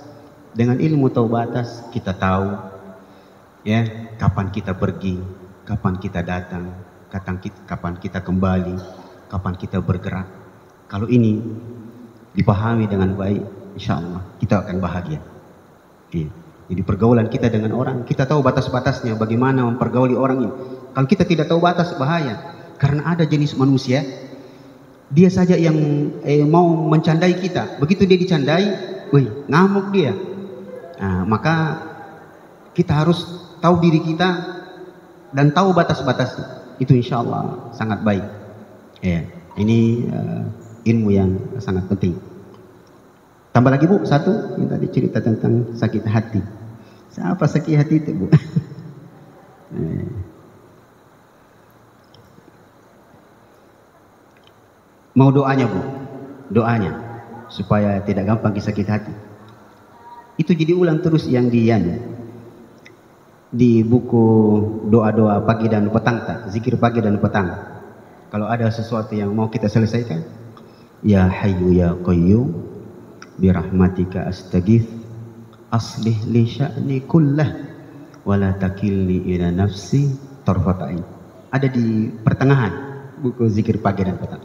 Dengan ilmu tahu batas kita tahu ya kapan kita pergi, kapan kita datang, kapan kita kembali, kapan kita bergerak. Kalau ini dipahami dengan baik, insya Allah kita akan bahagia. Iya. Jadi pergaulan kita dengan orang, kita tahu batas-batasnya, bagaimana mempergauli orang ini. Kalau kita tidak tahu batas, bahaya. Karena ada jenis manusia, dia saja yang mau mencandai kita. Begitu dia dicandai, wih, ngamuk dia. Nah, maka kita harus tahu diri kita dan tahu batas-batasnya. Itu insya Allah sangat baik. Ya, ini ilmu yang sangat penting. Tambah lagi Bu, satu yang tadi cerita tentang sakit hati. Siapa sakit hati itu Bu? Mau doanya Bu, doanya supaya tidak gampang sakit hati. Itu jadi ulang terus yang di buku doa-doa pagi dan petang, zikir pagi dan petang. Kalau ada sesuatu yang mau kita selesaikan, ya Hayyu ya Qayyum birahmatika astaghith aslih li sya'ni kullah wala takilni ila nafsi tarfata ain. Ada di pertengahan buku zikir pagi dan petang.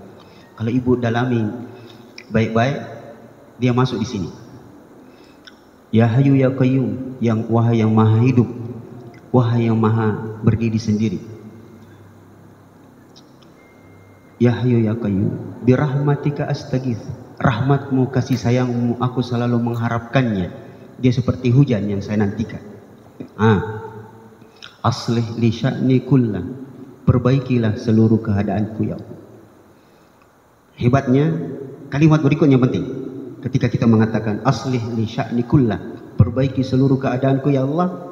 Kalau ibu dalami baik-baik, dia masuk di sini. Ya Hayyu ya Qayyum, yang wahai yang maha hidup, wahai yang maha berdiri sendiri. Ya Hayyu ya Qayyum birahmatika astaghith, rahmatmu, kasih sayangmu, aku selalu mengharapkannya. Dia seperti hujan yang saya nantikan. Aslih li sya'ni kullah, perbaikilah seluruh keadaanku ya Allah. Hebatnya kalimat berikutnya penting. Ketika kita mengatakan aslih li sya'ni kullah, perbaiki seluruh keadaanku ya Allah.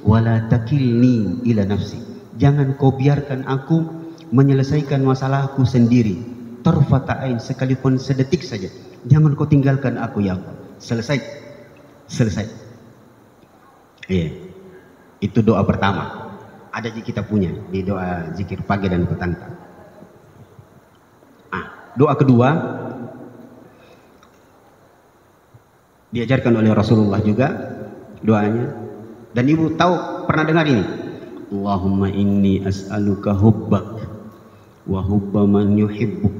Wala takilni ila nafsi, jangan kau biarkan aku menyelesaikan masalahku sendiri. Tarfata ain, sekalipun sedetik saja, jangan kau tinggalkan aku ya Allah. Selesai. Iya. Itu doa pertama. Ada di kita punya di doa zikir pagi dan petang. Doa kedua diajarkan oleh Rasulullah juga doanya, dan ibu tahu pernah dengar ini. Allahumma inni as'aluka hubbak wa hubba man yuhibbuk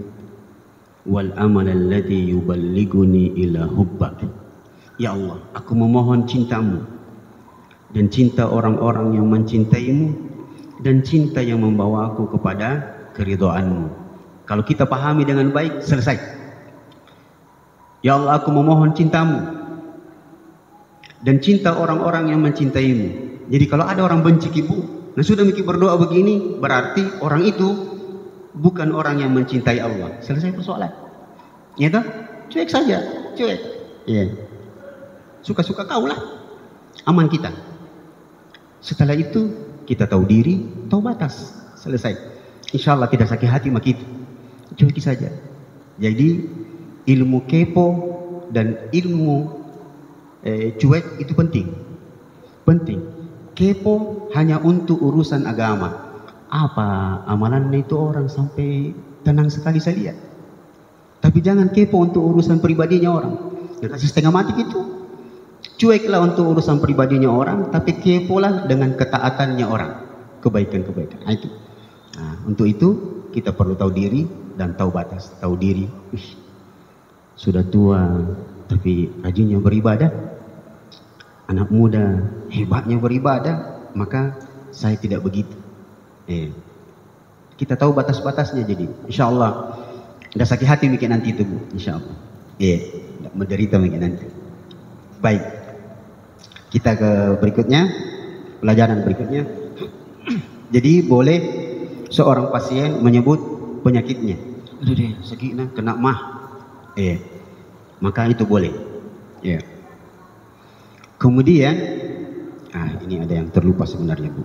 wal amal alladhi yuballighuni ila hubbak. Ya Allah, aku memohon cintamu dan cinta orang-orang yang mencintaimu dan cinta yang membawa aku kepada keridhaanmu. Kalau kita pahami dengan baik, selesai. Ya Allah, aku memohon cintamu dan cinta orang-orang yang mencintaimu. Jadi kalau ada orang benci ibu, nah sudah mikir berdoa begini, berarti orang itu bukan orang yang mencintai Allah. Selesai persoalan. Ya toh? Cuek saja, cuek. Iya. Suka-suka kau lah. Aman kita. Setelah itu kita tahu diri, tahu batas. Selesai. Insya Allah tidak sakit hati mak itu. Cuek saja. Jadi ilmu kepo dan ilmu cuek itu penting. Kepo hanya untuk urusan agama. Apa amalannya itu orang sampai tenang sekali saya lihat. Tapi jangan kepo untuk urusan pribadinya orang. Ya, kasih setengah mati gitu. Cueklah untuk urusan pribadinya orang, tapi kepolah dengan ketaatannya orang, kebaikan-kebaikan. Itu. Nah, untuk itu kita perlu tahu diri dan tahu batas, tahu diri. Sudah tua tapi rajinnya beribadah. Anak muda hebatnya beribadah, maka saya tidak begitu. Kita tahu batas-batasnya, jadi insya Allah tidak sakit hati mikir nanti itu Bu, insya Allah. Tidak menderita mikir nanti. Baik, kita ke berikutnya, pelajaran berikutnya. Jadi boleh seorang pasien menyebut penyakitnya. Aduh deh, sakitnya kena mah. Maka itu boleh. Kemudian, ini ada yang terlupa sebenarnya Bu.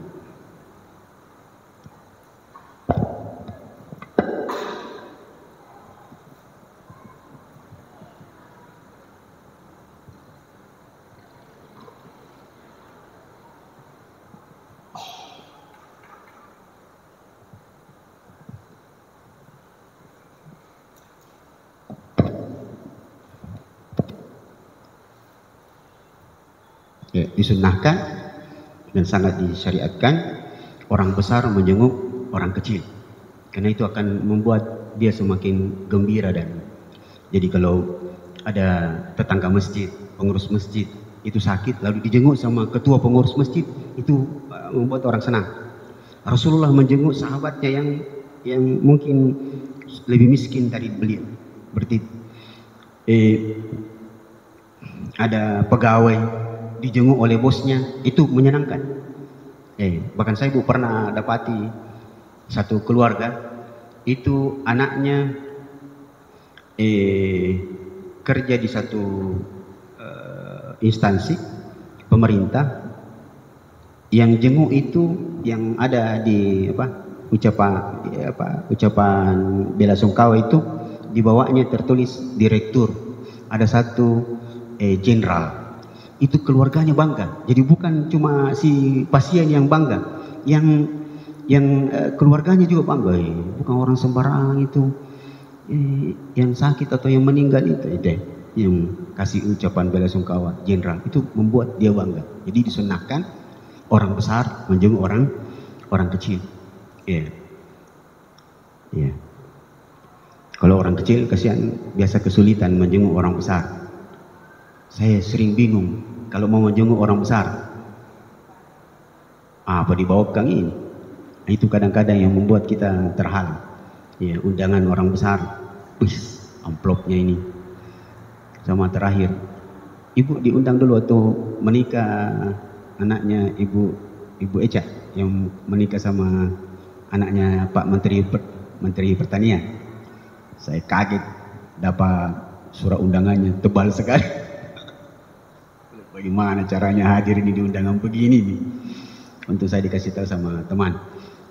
Disunnahkan dan sangat disyariatkan orang besar menjenguk orang kecil, karena itu akan membuat dia semakin gembira. Dan jadi kalau ada tetangga masjid, pengurus masjid itu sakit lalu dijenguk sama ketua pengurus masjid, itu membuat orang senang. Rasulullah menjenguk sahabatnya yang mungkin lebih miskin dari beliau. Berarti ada pegawai dijenguk oleh bosnya, itu menyenangkan. Bahkan saya pernah dapati satu keluarga itu anaknya kerja di satu instansi pemerintah, yang jenguk itu yang ada di ucapan bela sungkawa itu di bawahnya tertulis direktur, ada satu jenderal. Itu keluarganya bangga. Jadi bukan cuma si pasien yang bangga, yang keluarganya juga bangga. Bukan orang sembarangan itu yang sakit atau yang meninggal itu yang kasih ucapan bela sungkawa jenderal, itu membuat dia bangga. Jadi disunahkan orang besar menjenguk orang kecil. Kalau orang kecil kasihan, biasa kesulitan menjenguk orang besar. Saya sering bingung kalau mau menjenguk orang besar, apa dibawakan ini. Itu kadang-kadang yang membuat kita terhalang. Undangan orang besar, amplopnya ini. Sama terakhir, ibu diundang dulu waktu menikah anaknya Ibu Eca, yang menikah sama anaknya Pak Menteri Pertanian. Saya kaget dapat surat undangannya, tebal sekali. Bagaimana caranya hadir ini di undangan begini nih? Untuk saya dikasih tahu sama teman,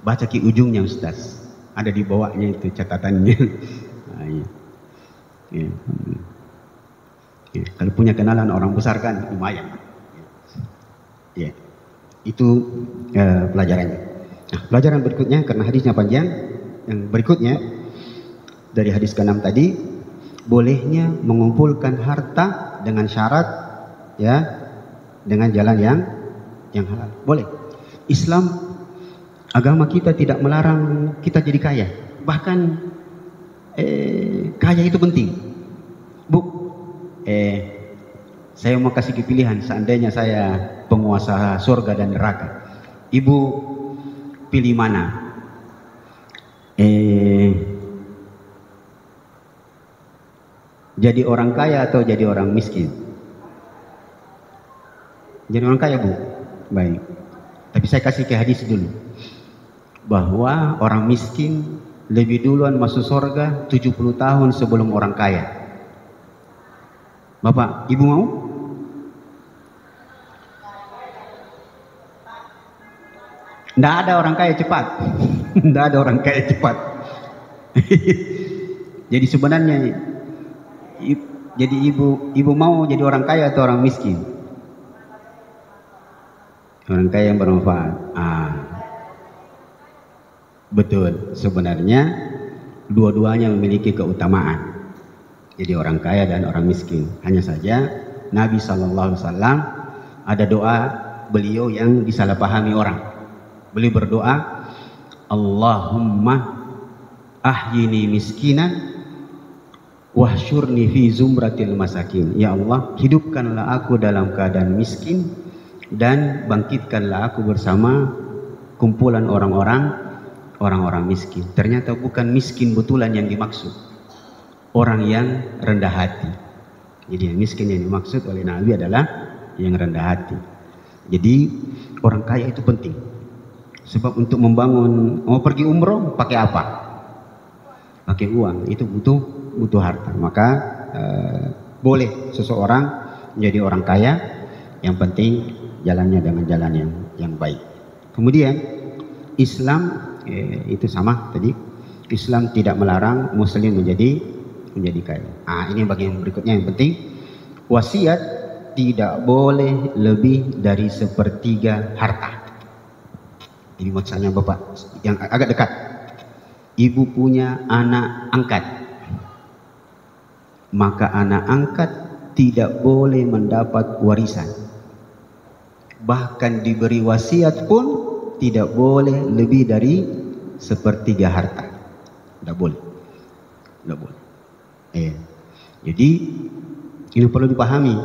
baca ki ujungnya Ustaz, ada di bawahnya itu catatannya. Kalau punya kenalan orang besar kan lumayan. Itu pelajarannya. Nah, pelajaran berikutnya, karena hadisnya panjang, yang berikutnya dari hadis ke-6 tadi, bolehnya mengumpulkan harta dengan syarat dengan jalan yang halal. Boleh. Islam, agama kita tidak melarang kita jadi kaya. Bahkan kaya itu penting. Saya mau kasih pilihan, seandainya saya penguasa surga dan neraka, ibu pilih mana? Jadi orang kaya atau jadi orang miskin? Jadi orang kaya, Bu. Baik. Tapi saya kasih ke hadis dulu, bahwa orang miskin lebih duluan masuk surga 70 tahun sebelum orang kaya. Bapak, Ibu mau? Nggak ada orang kaya cepat. Nggak ada orang kaya cepat. Jadi sebenarnya, jadi ibu mau jadi orang kaya atau orang miskin? Orang kaya yang bermanfaat. Betul. Sebenarnya dua-duanya memiliki keutamaan. Jadi orang kaya dan orang miskin. Hanya saja Nabi SAW ada doa beliau yang disalahpahami orang. Beliau berdoa, Allahumma ahyini miskinan wahsyurni fi zumratil masakin. Ya Allah, hidupkanlah aku dalam keadaan miskin dan bangkitkanlah aku bersama kumpulan orang-orang miskin. Ternyata bukan miskin betulan yang dimaksud, orang yang rendah hati. Jadi yang miskin yang dimaksud oleh Nabi adalah yang rendah hati. Jadi orang kaya itu penting. Sebab untuk membangun, mau pergi umroh pakai apa? Pakai uang. Itu butuh harta. Maka boleh seseorang menjadi orang kaya, yang penting jalannya dengan jalan yang baik. Kemudian Islam itu sama tadi. Islam tidak melarang Muslim menjadi kaya. Ini bagian berikutnya yang penting. Wasiat tidak boleh lebih dari 1/3 harta. Ini maksudnya Bapak yang agak dekat. Ibu punya anak angkat, maka anak angkat tidak boleh mendapat warisan. Bahkan diberi wasiat pun tidak boleh lebih dari 1/3 harta. Tidak boleh. Tidak boleh. Jadi ini perlu dipahami.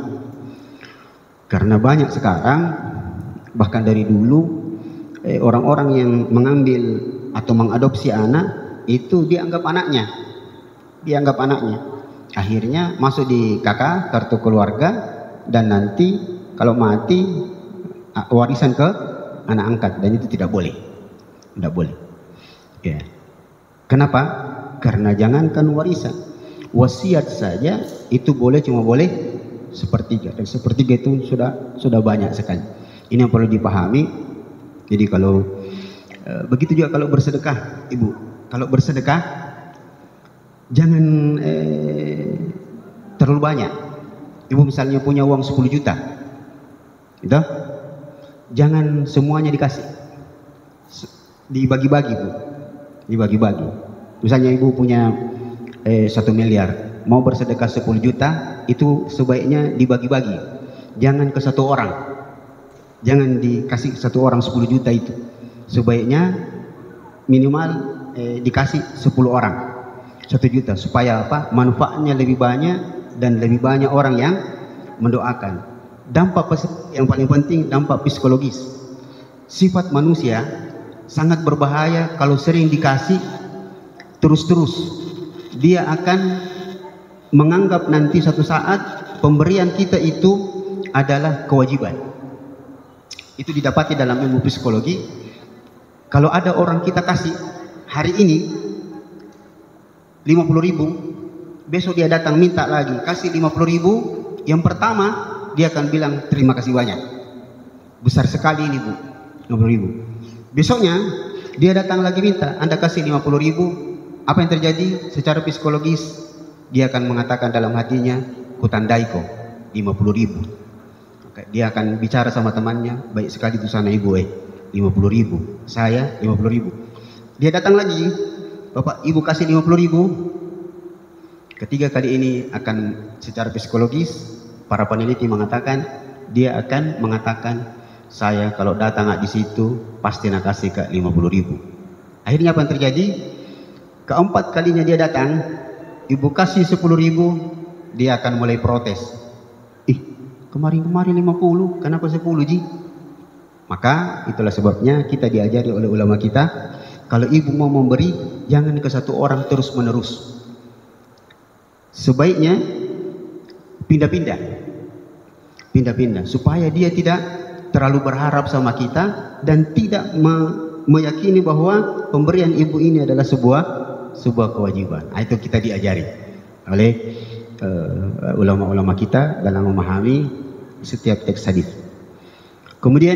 Karena banyak sekarang, bahkan dari dulu, orang-orang yang mengambil atau mengadopsi anak itu dianggap anaknya. Akhirnya masuk di KK, kartu keluarga, dan nanti kalau mati warisan ke anak angkat, dan itu tidak boleh. Ya. Kenapa? Karena jangankan warisan, wasiat saja itu cuma boleh sepertiga, dan sepertiga itu sudah banyak sekali. Ini yang perlu dipahami. Jadi kalau begitu juga kalau bersedekah, ibu, kalau bersedekah jangan terlalu banyak. Ibu misalnya punya uang 10 juta, gitu, jangan semuanya dikasih, dibagi-bagi, Bu. Dibagi-bagi. Misalnya ibu punya 1 miliar, mau bersedekah 10 juta, itu sebaiknya dibagi-bagi. Jangan ke satu orang. Jangan dikasih satu orang 10 juta itu. Sebaiknya minimal dikasih 10 orang 1 juta, supaya apa? Manfaatnya lebih banyak dan lebih banyak orang yang mendoakan. Dampak yang paling penting, dampak psikologis. Sifat manusia sangat berbahaya kalau sering dikasih terus-terus. Dia akan menganggap nanti satu saat pemberian kita itu adalah kewajiban. Itu didapati dalam ilmu psikologi. Kalau ada orang kita kasih hari ini 50.000, besok dia datang minta lagi, kasih 50.000, yang pertama dia akan bilang terima kasih banyak, besar sekali ini Bu, 50.000. Besoknya dia datang lagi minta, Anda kasih 50.000, apa yang terjadi secara psikologis? Dia akan mengatakan dalam hatinya, kutandai kok 50.000. Dia akan bicara sama temannya, baik sekali itu sana ibu, 50.000, saya 50.000. Dia datang lagi, Bapak Ibu kasih 50.000. Ketiga kali ini akan secara psikologis, para peneliti mengatakan, dia akan mengatakan, saya kalau datang di situ pasti nak kasih ke 50.000. Akhirnya apa yang terjadi? Keempat kalinya dia datang, ibu kasih 10.000, dia akan mulai protes. Kemarin 50, kenapa 10 Ji? Maka itulah sebabnya kita diajari oleh ulama kita, kalau ibu mau memberi, jangan ke satu orang terus menerus. Sebaiknya pindah-pindah, supaya dia tidak terlalu berharap sama kita dan tidak meyakini bahwa pemberian ibu ini adalah sebuah kewajiban. Itu kita diajari oleh ulama-ulama kita dalam memahami setiap teks hadis. Kemudian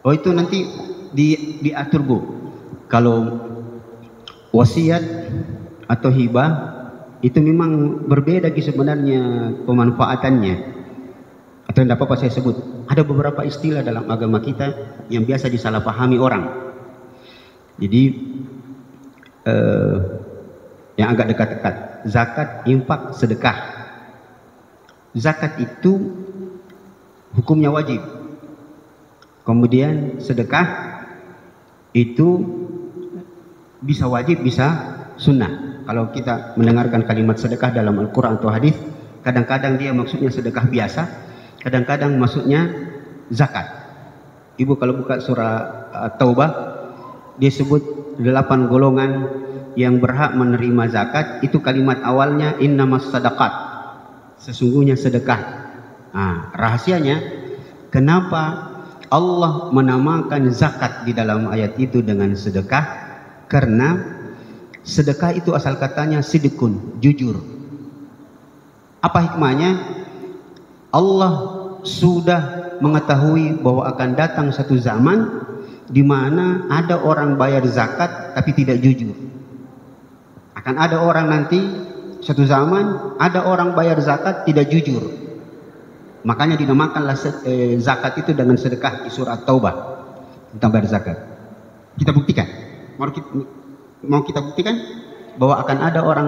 itu nanti diatur Bu. Kalau wasiat atau hibah itu memang berbeda sebenarnya pemanfaatannya. Atau tidak apa-apa saya sebut, ada beberapa istilah dalam agama kita yang biasa disalahpahami orang. Jadi yang agak dekat-dekat, zakat, infak, sedekah. Zakat itu hukumnya wajib. Kemudian sedekah itu bisa wajib, bisa sunnah. Kalau kita mendengarkan kalimat sedekah dalam Al-Quran atau hadis, kadang-kadang dia maksudnya sedekah biasa, kadang-kadang maksudnya zakat. Ibu kalau buka surah Taubah, dia sebut 8 golongan yang berhak menerima zakat. Itu kalimat awalnya innamas sadaqat, sesungguhnya sedekah. Rahasianya kenapa Allah menamakan zakat di dalam ayat itu dengan sedekah? Karena sedekah itu asal katanya sidqun, jujur. Apa hikmahnya? Allah sudah mengetahui bahwa akan datang satu zaman di mana ada orang bayar zakat tapi tidak jujur. Akan ada orang nanti suatu zaman ada orang bayar zakat tidak jujur. Makanya dinamakanlah zakat itu dengan sedekah di surat Taubah tentang bayar zakat. Kita buktikan. Mau kita buktikan bahwa akan ada orang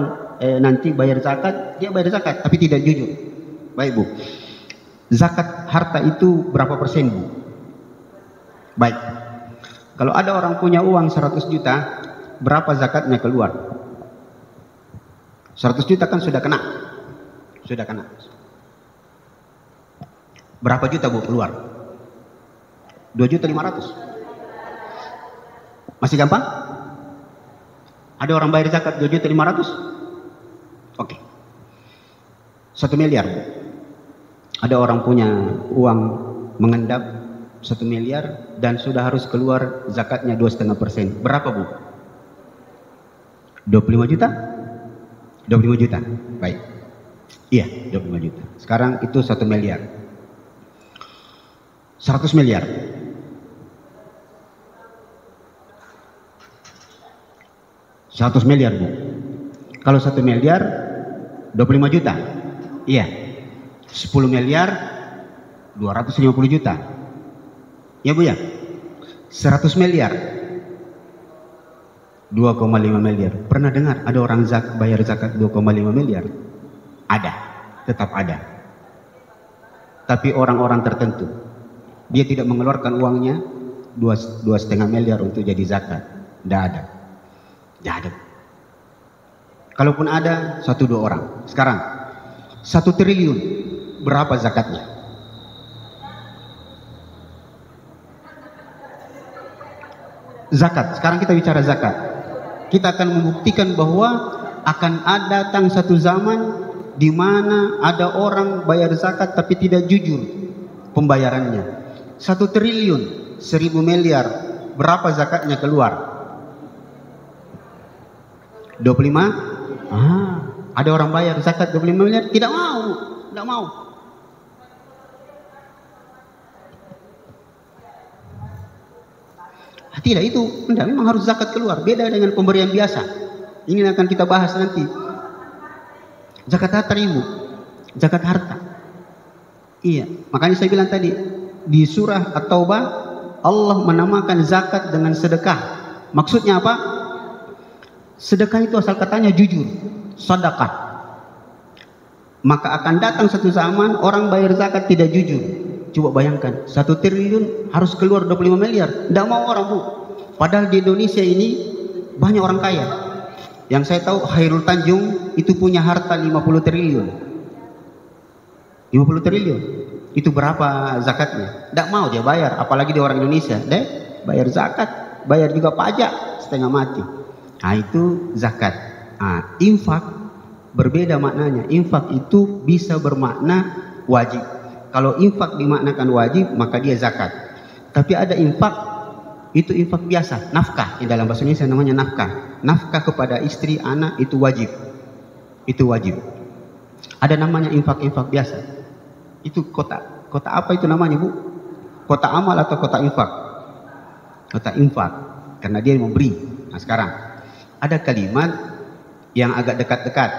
nanti bayar zakat, dia bayar zakat tapi tidak jujur. Baik Bu. Zakat harta itu berapa persen Bu? Baik. Kalau ada orang punya uang 100 juta, berapa zakatnya keluar? 100 juta kan sudah kena. Sudah kena. Berapa juta Bu keluar? 2.500.000. Masih gampang? Ada orang bayar zakat 2.500.000? Oke. 1 miliar Bu. Ada orang punya uang mengendap 1 miliar dan sudah harus keluar zakatnya 2,5%. Berapa Bu? 25 juta? 25 juta. Baik. Iya, 25 juta. Sekarang itu 1 miliar. 100 miliar. 100 miliar Bu. Kalau 1 miliar 25 juta. Iya. 10 miliar 250 juta. Ya Bu ya. 100 miliar 2,5 miliar. Pernah dengar ada orang bayar zakat 2,5 miliar? Ada, tetap ada. Tapi orang-orang tertentu, dia tidak mengeluarkan uangnya 2,5 miliar untuk jadi zakat. Tidak ada. Tidak ada. Kalaupun ada 1-2 orang. Sekarang 1 triliun berapa zakatnya? Zakat. Sekarang kita bicara zakat. Kita akan membuktikan bahwa akan ada datang satu zaman di mana ada orang bayar zakat tapi tidak jujur pembayarannya. 1 triliun 1.000 miliar berapa zakatnya keluar? 25? Ada orang bayar zakat 25 miliar tidak mau, tidak mau. Tidak, itu tidak, memang harus zakat keluar. Beda dengan pemberian biasa. Ini akan kita bahas nanti. Zakat harta Ibu, zakat harta. Iya, makanya saya bilang tadi di surah At-Taubah Allah menamakan zakat dengan sedekah. Maksudnya apa? Sedekah itu asal katanya jujur, sedekah. Maka akan datang satu zaman orang bayar zakat tidak jujur. Coba bayangkan, 1 triliun harus keluar 25 miliar. Tidak mau orang Bu. Padahal di Indonesia ini banyak orang kaya. Yang saya tahu Khairul Tanjung itu punya harta 50 triliun. 50 triliun. Itu berapa zakatnya? Tidak mau dia bayar. Apalagi dia orang Indonesia. Deh, bayar zakat. Bayar juga pajak. Setengah mati. Nah itu zakat. Nah, infak berbeda maknanya. Infak itu bisa bermakna wajib. Kalau infak dimaknakan wajib, maka dia zakat. Tapi ada infak, itu infak biasa, nafkah. Yang dalam bahasa Indonesia namanya nafkah. Nafkah kepada istri, anak, itu wajib. Itu wajib. Ada namanya infak-infak biasa. Itu kota apa itu namanya Bu? Kota amal atau kota infak? Kota infak. Karena dia memberi. Nah sekarang, ada kalimat yang agak dekat-dekat.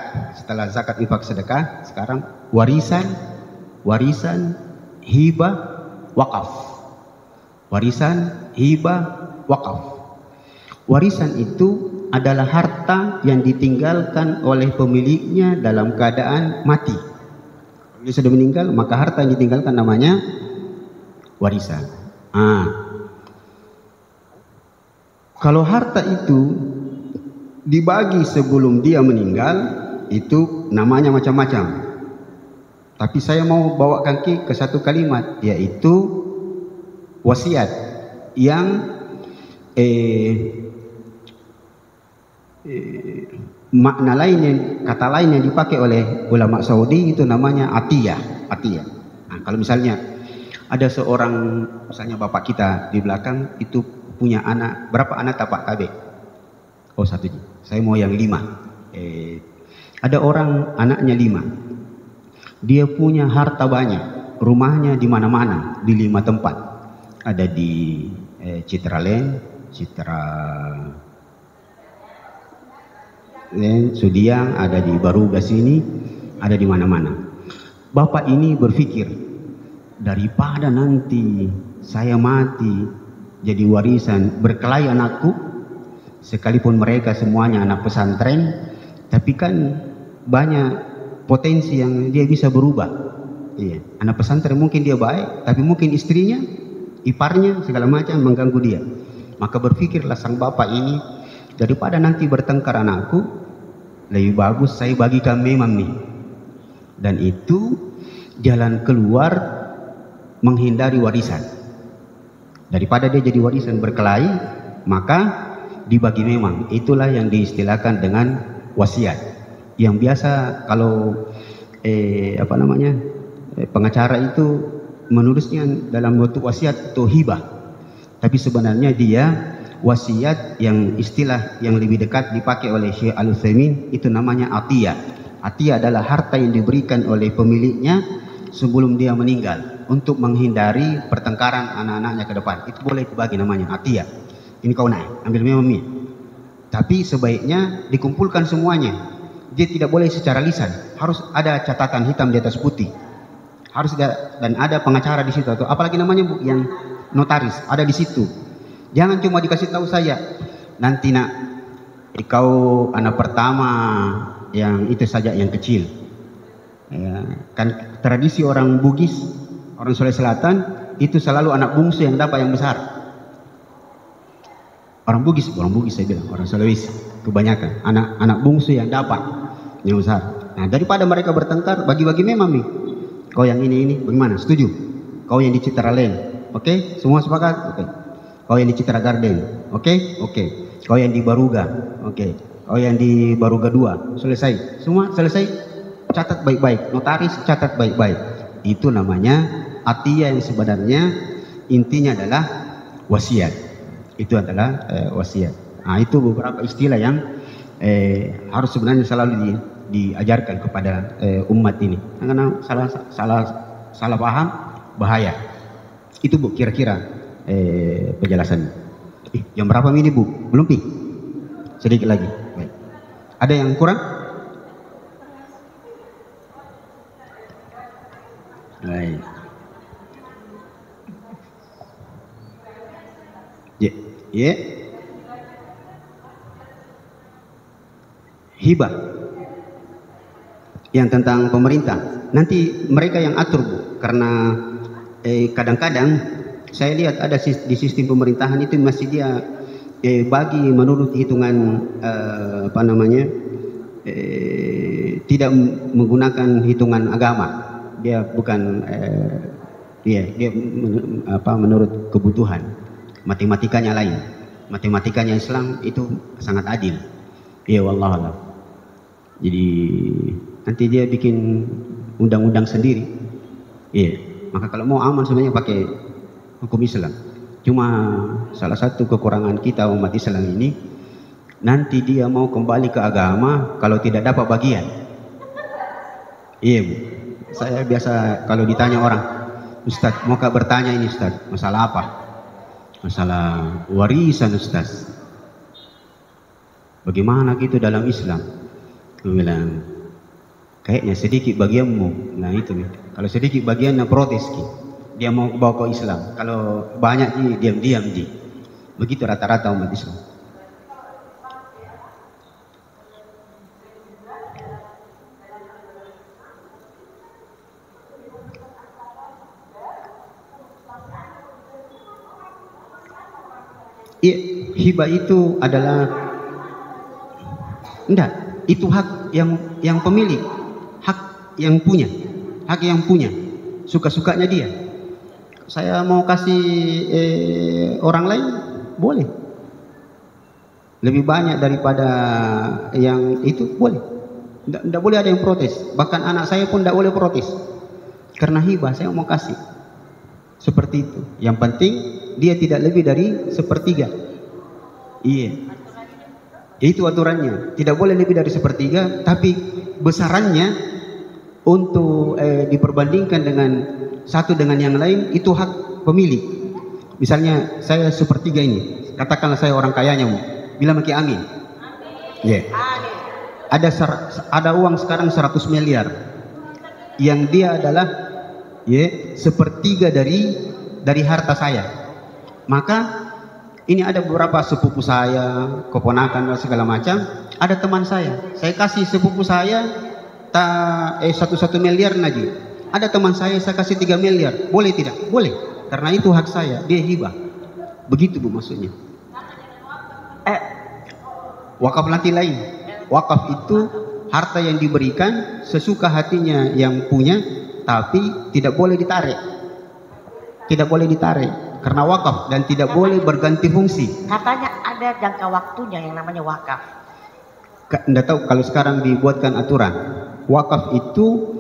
Setelah zakat, infak, sedekah, sekarang warisan, hibah, wakaf. Warisan, hibah, wakaf. Warisan itu adalah harta yang ditinggalkan oleh pemiliknya dalam keadaan mati. Kalau dia sudah meninggal, maka harta yang ditinggalkan namanya warisan. Kalau harta itu dibagi sebelum dia meninggal, itu namanya macam-macam. Tapi saya mau bawakan ke satu kalimat, yaitu wasiat yang makna lain, kata lain yang dipakai oleh ulama Saudi itu namanya atiyah. Nah, kalau misalnya ada seorang, misalnya bapak kita di belakang itu punya anak, berapa anak Pak KB? Oh 1. Saya mau yang 5. Ada orang anaknya 5. Dia punya harta banyak, rumahnya di mana-mana, di 5 tempat. Ada di Citraland, Citra Land, Sudiang, ada di Baruga sini, ada di mana-mana. Bapak ini berpikir, daripada nanti saya mati jadi warisan berkelahi anakku, sekalipun mereka semuanya anak pesantren, tapi kan banyak potensi yang dia bisa berubah. Iya, anak pesantren mungkin dia baik, tapi mungkin istrinya, iparnya, segala macam mengganggu dia. Maka berpikirlah sang bapak ini, daripada nanti bertengkar anakku, lebih bagus saya bagikan memang nih. Dan itu jalan keluar menghindari warisan. Daripada dia jadi warisan berkelahi, maka dibagi memang. Itulah yang diistilahkan dengan wasiat. Yang biasa kalau pengacara itu menulisnya dalam bentuk wasiat atau hibah. Tapi sebenarnya dia wasiat, yang istilah yang lebih dekat dipakai oleh Syekh Al-Utsaimin itu namanya atiyah. Atiyah adalah harta yang diberikan oleh pemiliknya sebelum dia meninggal untuk menghindari pertengkaran anak-anaknya ke depan. Itu boleh dibagi, namanya atiyah. Ini kau naik, ambil memang. Tapi sebaiknya dikumpulkan semuanya. Dia tidak boleh secara lisan, harus ada catatan hitam di atas putih. Harus ada, dan ada pengacara di situ, atau apalagi namanya Bu, yang notaris ada di situ. Jangan cuma dikasih tahu saya, nanti nak kau anak pertama, yang itu saja yang kecil. Ya, kan tradisi orang Bugis, orang Sulawesi Selatan itu selalu anak bungsu yang dapat yang besar. Orang Bugis saya bilang, orang Sulawesi kebanyakan anak bungsu yang dapat yang besar. Nah, daripada mereka bertengkar, bagi-bagi memang nih. Kau yang ini bagaimana? Setuju? Kau yang di Citra Land, oke? Semua sepakat? Oke. Kau yang di Citra Garden, oke? Kau yang di Baruga, oke? Kau yang di Baruga 2, selesai? Semua selesai? Catat baik-baik, notaris catat baik-baik. Itu namanya atiyah, yang sebenarnya intinya adalah wasiat. Itu adalah wasiat. Nah, itu beberapa istilah yang harus sebenarnya selalu diajarkan kepada umat ini, karena salah paham bahaya. Itu Bu kira-kira penjelasannya. Jam berapa ini Bu? Belum Pi? Sedikit lagi. Baik. Ada yang kurang? Baik. Ya. Hibah yang tentang pemerintah, nanti mereka yang atur Bu, karena kadang-kadang saya lihat ada di sistem pemerintahan itu masih dia bagi menurut hitungan tidak menggunakan hitungan agama. Dia bukan dia menurut kebutuhan. Matematikanya lain. Matematikanya Islam itu sangat adil. Ya wallahualam. Jadi nanti dia bikin undang-undang sendiri. Iya. Maka kalau mau aman sebenarnya pakai hukum Islam. Cuma salah satu kekurangan kita umat Islam ini, nanti dia mau kembali ke agama kalau tidak dapat bagian. Iya Bu. Saya biasa kalau ditanya orang, Ustaz, mau bertanya ini Ustaz, masalah apa? Masalah warisan Ustaz. Bagaimana gitu dalam Islam? Aku bilang, kayaknya sedikit bagianmu. Nah itu nih. Kalau sedikit bagiannya protes dia mau bawa ke Islam. Kalau banyak diam-diam begitu rata-rata umat Islam. Iya, hibah itu adalah itu hak yang pemilik, hak yang punya, suka-sukanya dia. Saya mau kasih orang lain boleh, lebih banyak daripada yang itu boleh. Tidak boleh ada yang protes. Bahkan anak saya pun tidak boleh protes, karena hibah saya mau kasih. Seperti itu. Yang penting dia tidak lebih dari sepertiga. Iya. Itu aturannya. Tidak boleh lebih dari sepertiga, tapi besarannya untuk diperbandingkan dengan satu dengan yang lain itu hak pemilik. Misalnya saya sepertiga ini, katakanlah saya orang kayanya, Bu. Bilang pakai amin. Ya. Ada uang sekarang 100 miliar. Yang dia adalah sepertiga dari harta saya. Maka ini ada beberapa sepupu saya, keponakan dan segala macam. Ada teman saya kasih sepupu saya 1 miliar lagi. Ada teman saya kasih 3 miliar. Boleh tidak? Boleh. Karena itu hak saya, dia hibah. Begitu, Bu, maksudnya. Wakaf nanti lain. Wakaf itu harta yang diberikan sesuka hatinya yang punya, tapi tidak boleh ditarik. Tidak boleh ditarik karena wakaf dan tidak boleh berganti fungsi. Katanya ada jangka waktunya yang namanya wakaf. Anda tahu kalau sekarang dibuatkan aturan wakaf itu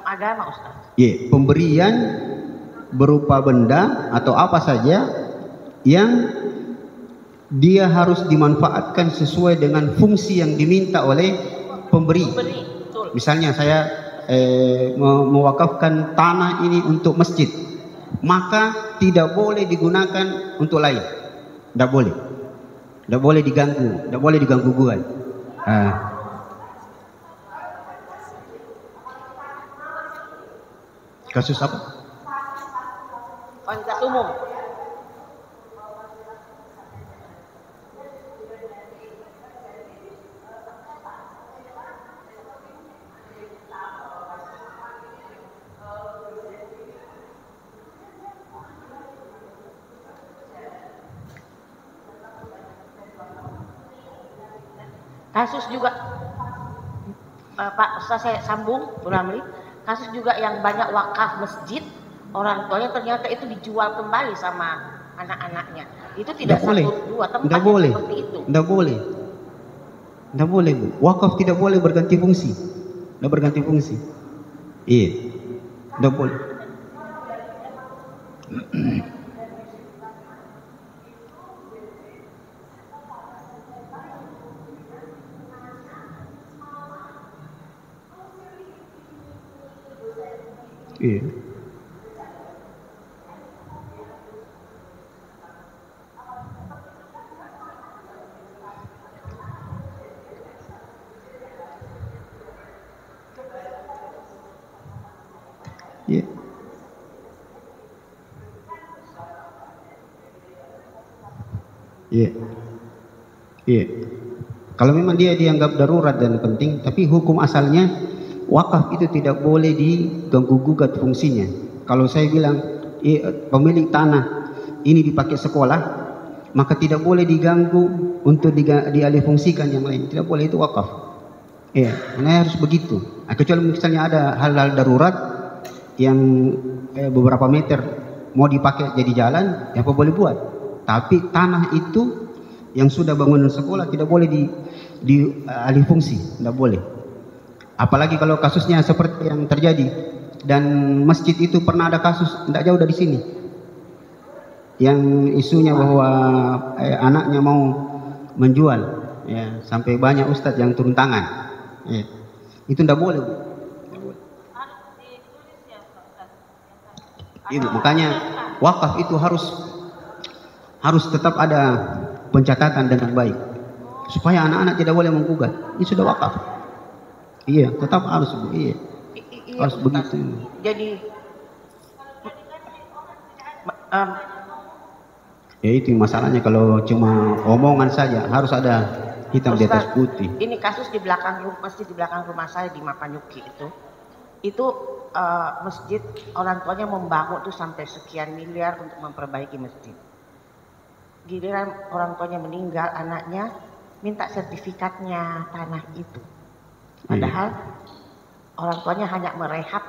Dalam agama, Ustaz. Pemberian berupa benda atau apa saja yang dia harus dimanfaatkan sesuai dengan fungsi yang diminta oleh pemberi. Misalnya saya mewakafkan tanah ini untuk masjid, maka tidak boleh digunakan untuk lain. Tidak boleh. Tidak boleh diganggu. Tidak boleh diganggu gugat. Kasus apa? Fasilitas umum. Kasus juga Pak Ustaz, saya sambung Bu Ramli. Kasus juga yang banyak wakaf masjid, orang tuanya ternyata itu dijual kembali sama anak-anaknya. Itu tidak satu dua tempat seperti itu. Tidak boleh. Tidak boleh, Bu. Wakaf tidak boleh berganti fungsi. Tidak berganti fungsi. Iya. Tidak boleh. Iya. Iya. Iya. Iya. Kalau memang dia dianggap darurat dan penting, tapi hukum asalnya wakaf itu tidak boleh diganggu gugat fungsinya. Kalau saya bilang pemilik tanah ini dipakai sekolah, maka tidak boleh diganggu untuk dialihfungsikan yang lain. Tidak boleh, itu wakaf. Iya, karena harus begitu. Kecuali misalnya ada hal-hal darurat yang beberapa meter mau dipakai jadi jalan, ya apa boleh buat. Tapi tanah itu yang sudah bangunan sekolah tidak boleh dialihfungsi, tidak boleh. Apalagi kalau kasusnya seperti yang terjadi, dan masjid itu pernah ada kasus tidak jauh dari sini yang isunya bahwa anaknya mau menjual, ya, sampai banyak ustadz yang turun tangan, ya. Itu tidak boleh, Bu. Ibu, makanya wakaf itu harus tetap ada pencatatan dengan baik supaya anak-anak tidak boleh menggugat. Ini sudah wakaf. Iya, tetap harus, Bu. Iya. Harus begitu. Jadi ya itu masalahnya, kalau cuma omongan saja, harus ada hitam di atas putih. Ini kasus di belakang masjid di belakang rumah saya di Mapanyuki itu masjid orang tuanya membangun tuh sampai sekian miliar untuk memperbaiki masjid. Giliran orang tuanya meninggal, anaknya minta sertifikatnya tanah itu. Padahal orang tuanya hanya merehab,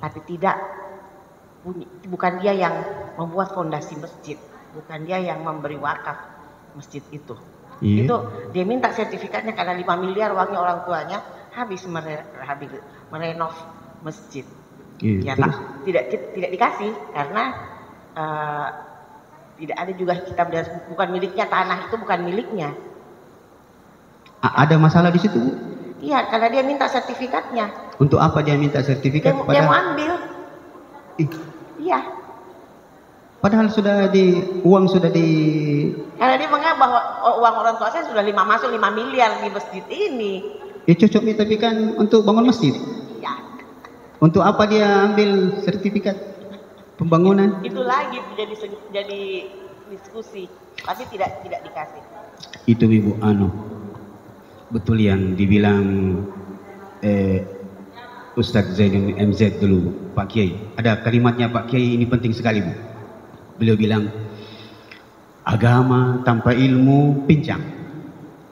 tapi bukan dia yang membuat fondasi masjid, bukan dia yang memberi wakaf masjid itu. Itu dia minta sertifikatnya karena 5 miliar uangnya orang tuanya habis merenov masjid. Ya, tidak dikasih karena tidak ada juga kitab, bukan miliknya, tanah itu bukan miliknya. Ada masalah di situ, Bu? Iya, karena dia minta sertifikatnya. Untuk apa dia minta sertifikat? Dia mau ambil. Iya. Padahal sudah di uang sudah di. Karena dia menganggap bahwa uang orang tua saya sudah masuk 5 miliar di masjid ini. Ya cocok nih, tapi kan untuk bangun masjid. Ya. Untuk apa dia ambil sertifikat pembangunan? Itu lagi jadi diskusi, tapi tidak dikasih. Itu Ibu betul yang dibilang Ustadz Zainul MZ dulu, Pak Kiai. Ada kalimatnya Pak Kiai, ini penting sekali Bu. Beliau bilang, agama tanpa ilmu pincang,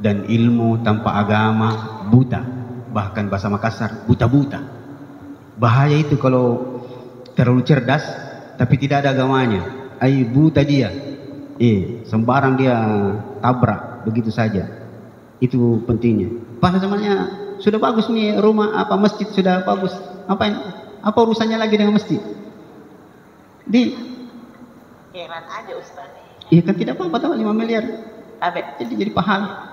dan ilmu tanpa agama buta. Bahkan bahasa Makassar, buta-buta. Bahaya itu kalau terlalu cerdas tapi tidak ada agamanya. Buta dia. Sembarang dia tabrak begitu saja. Itu pentingnya. Padahal sebenarnya sudah bagus nih rumah, masjid sudah bagus. Apa urusannya lagi dengan masjid? Heran aja Ustaz. Iya kan, tidak apa-apa tahu 5 miliar. Jadi pahala.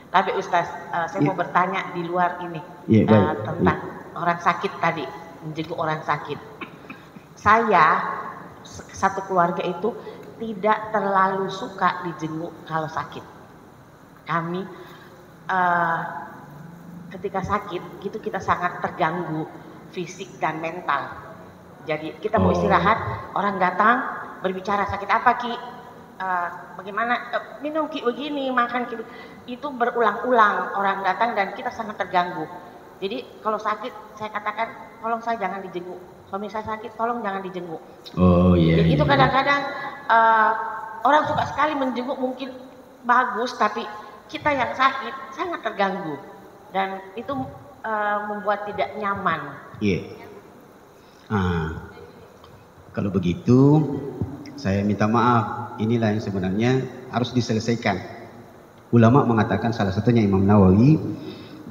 Tapi Ustaz, saya mau bertanya di luar ini tentang orang sakit tadi, menjenguk orang sakit. Saya satu keluarga itu tidak terlalu suka dijenguk kalau sakit. Kami ketika sakit gitu kita sangat terganggu fisik dan mental. Jadi kita mau istirahat, orang datang berbicara, sakit apa Ki? Bagaimana? Minum Ki begini, makan Ki. Itu berulang-ulang orang datang dan kita sangat terganggu. Jadi kalau sakit saya katakan tolong saya jangan dijenguk. Suami saya sakit tolong jangan dijenguk. Oh iya. Jadi itu kadang-kadang orang suka sekali menjenguk, mungkin bagus, tapi kita yang sakit sangat terganggu dan itu membuat tidak nyaman. Iya. Kalau begitu saya minta maaf. Inilah yang sebenarnya harus diselesaikan. Ulama mengatakan, salah satunya Imam Nawawi,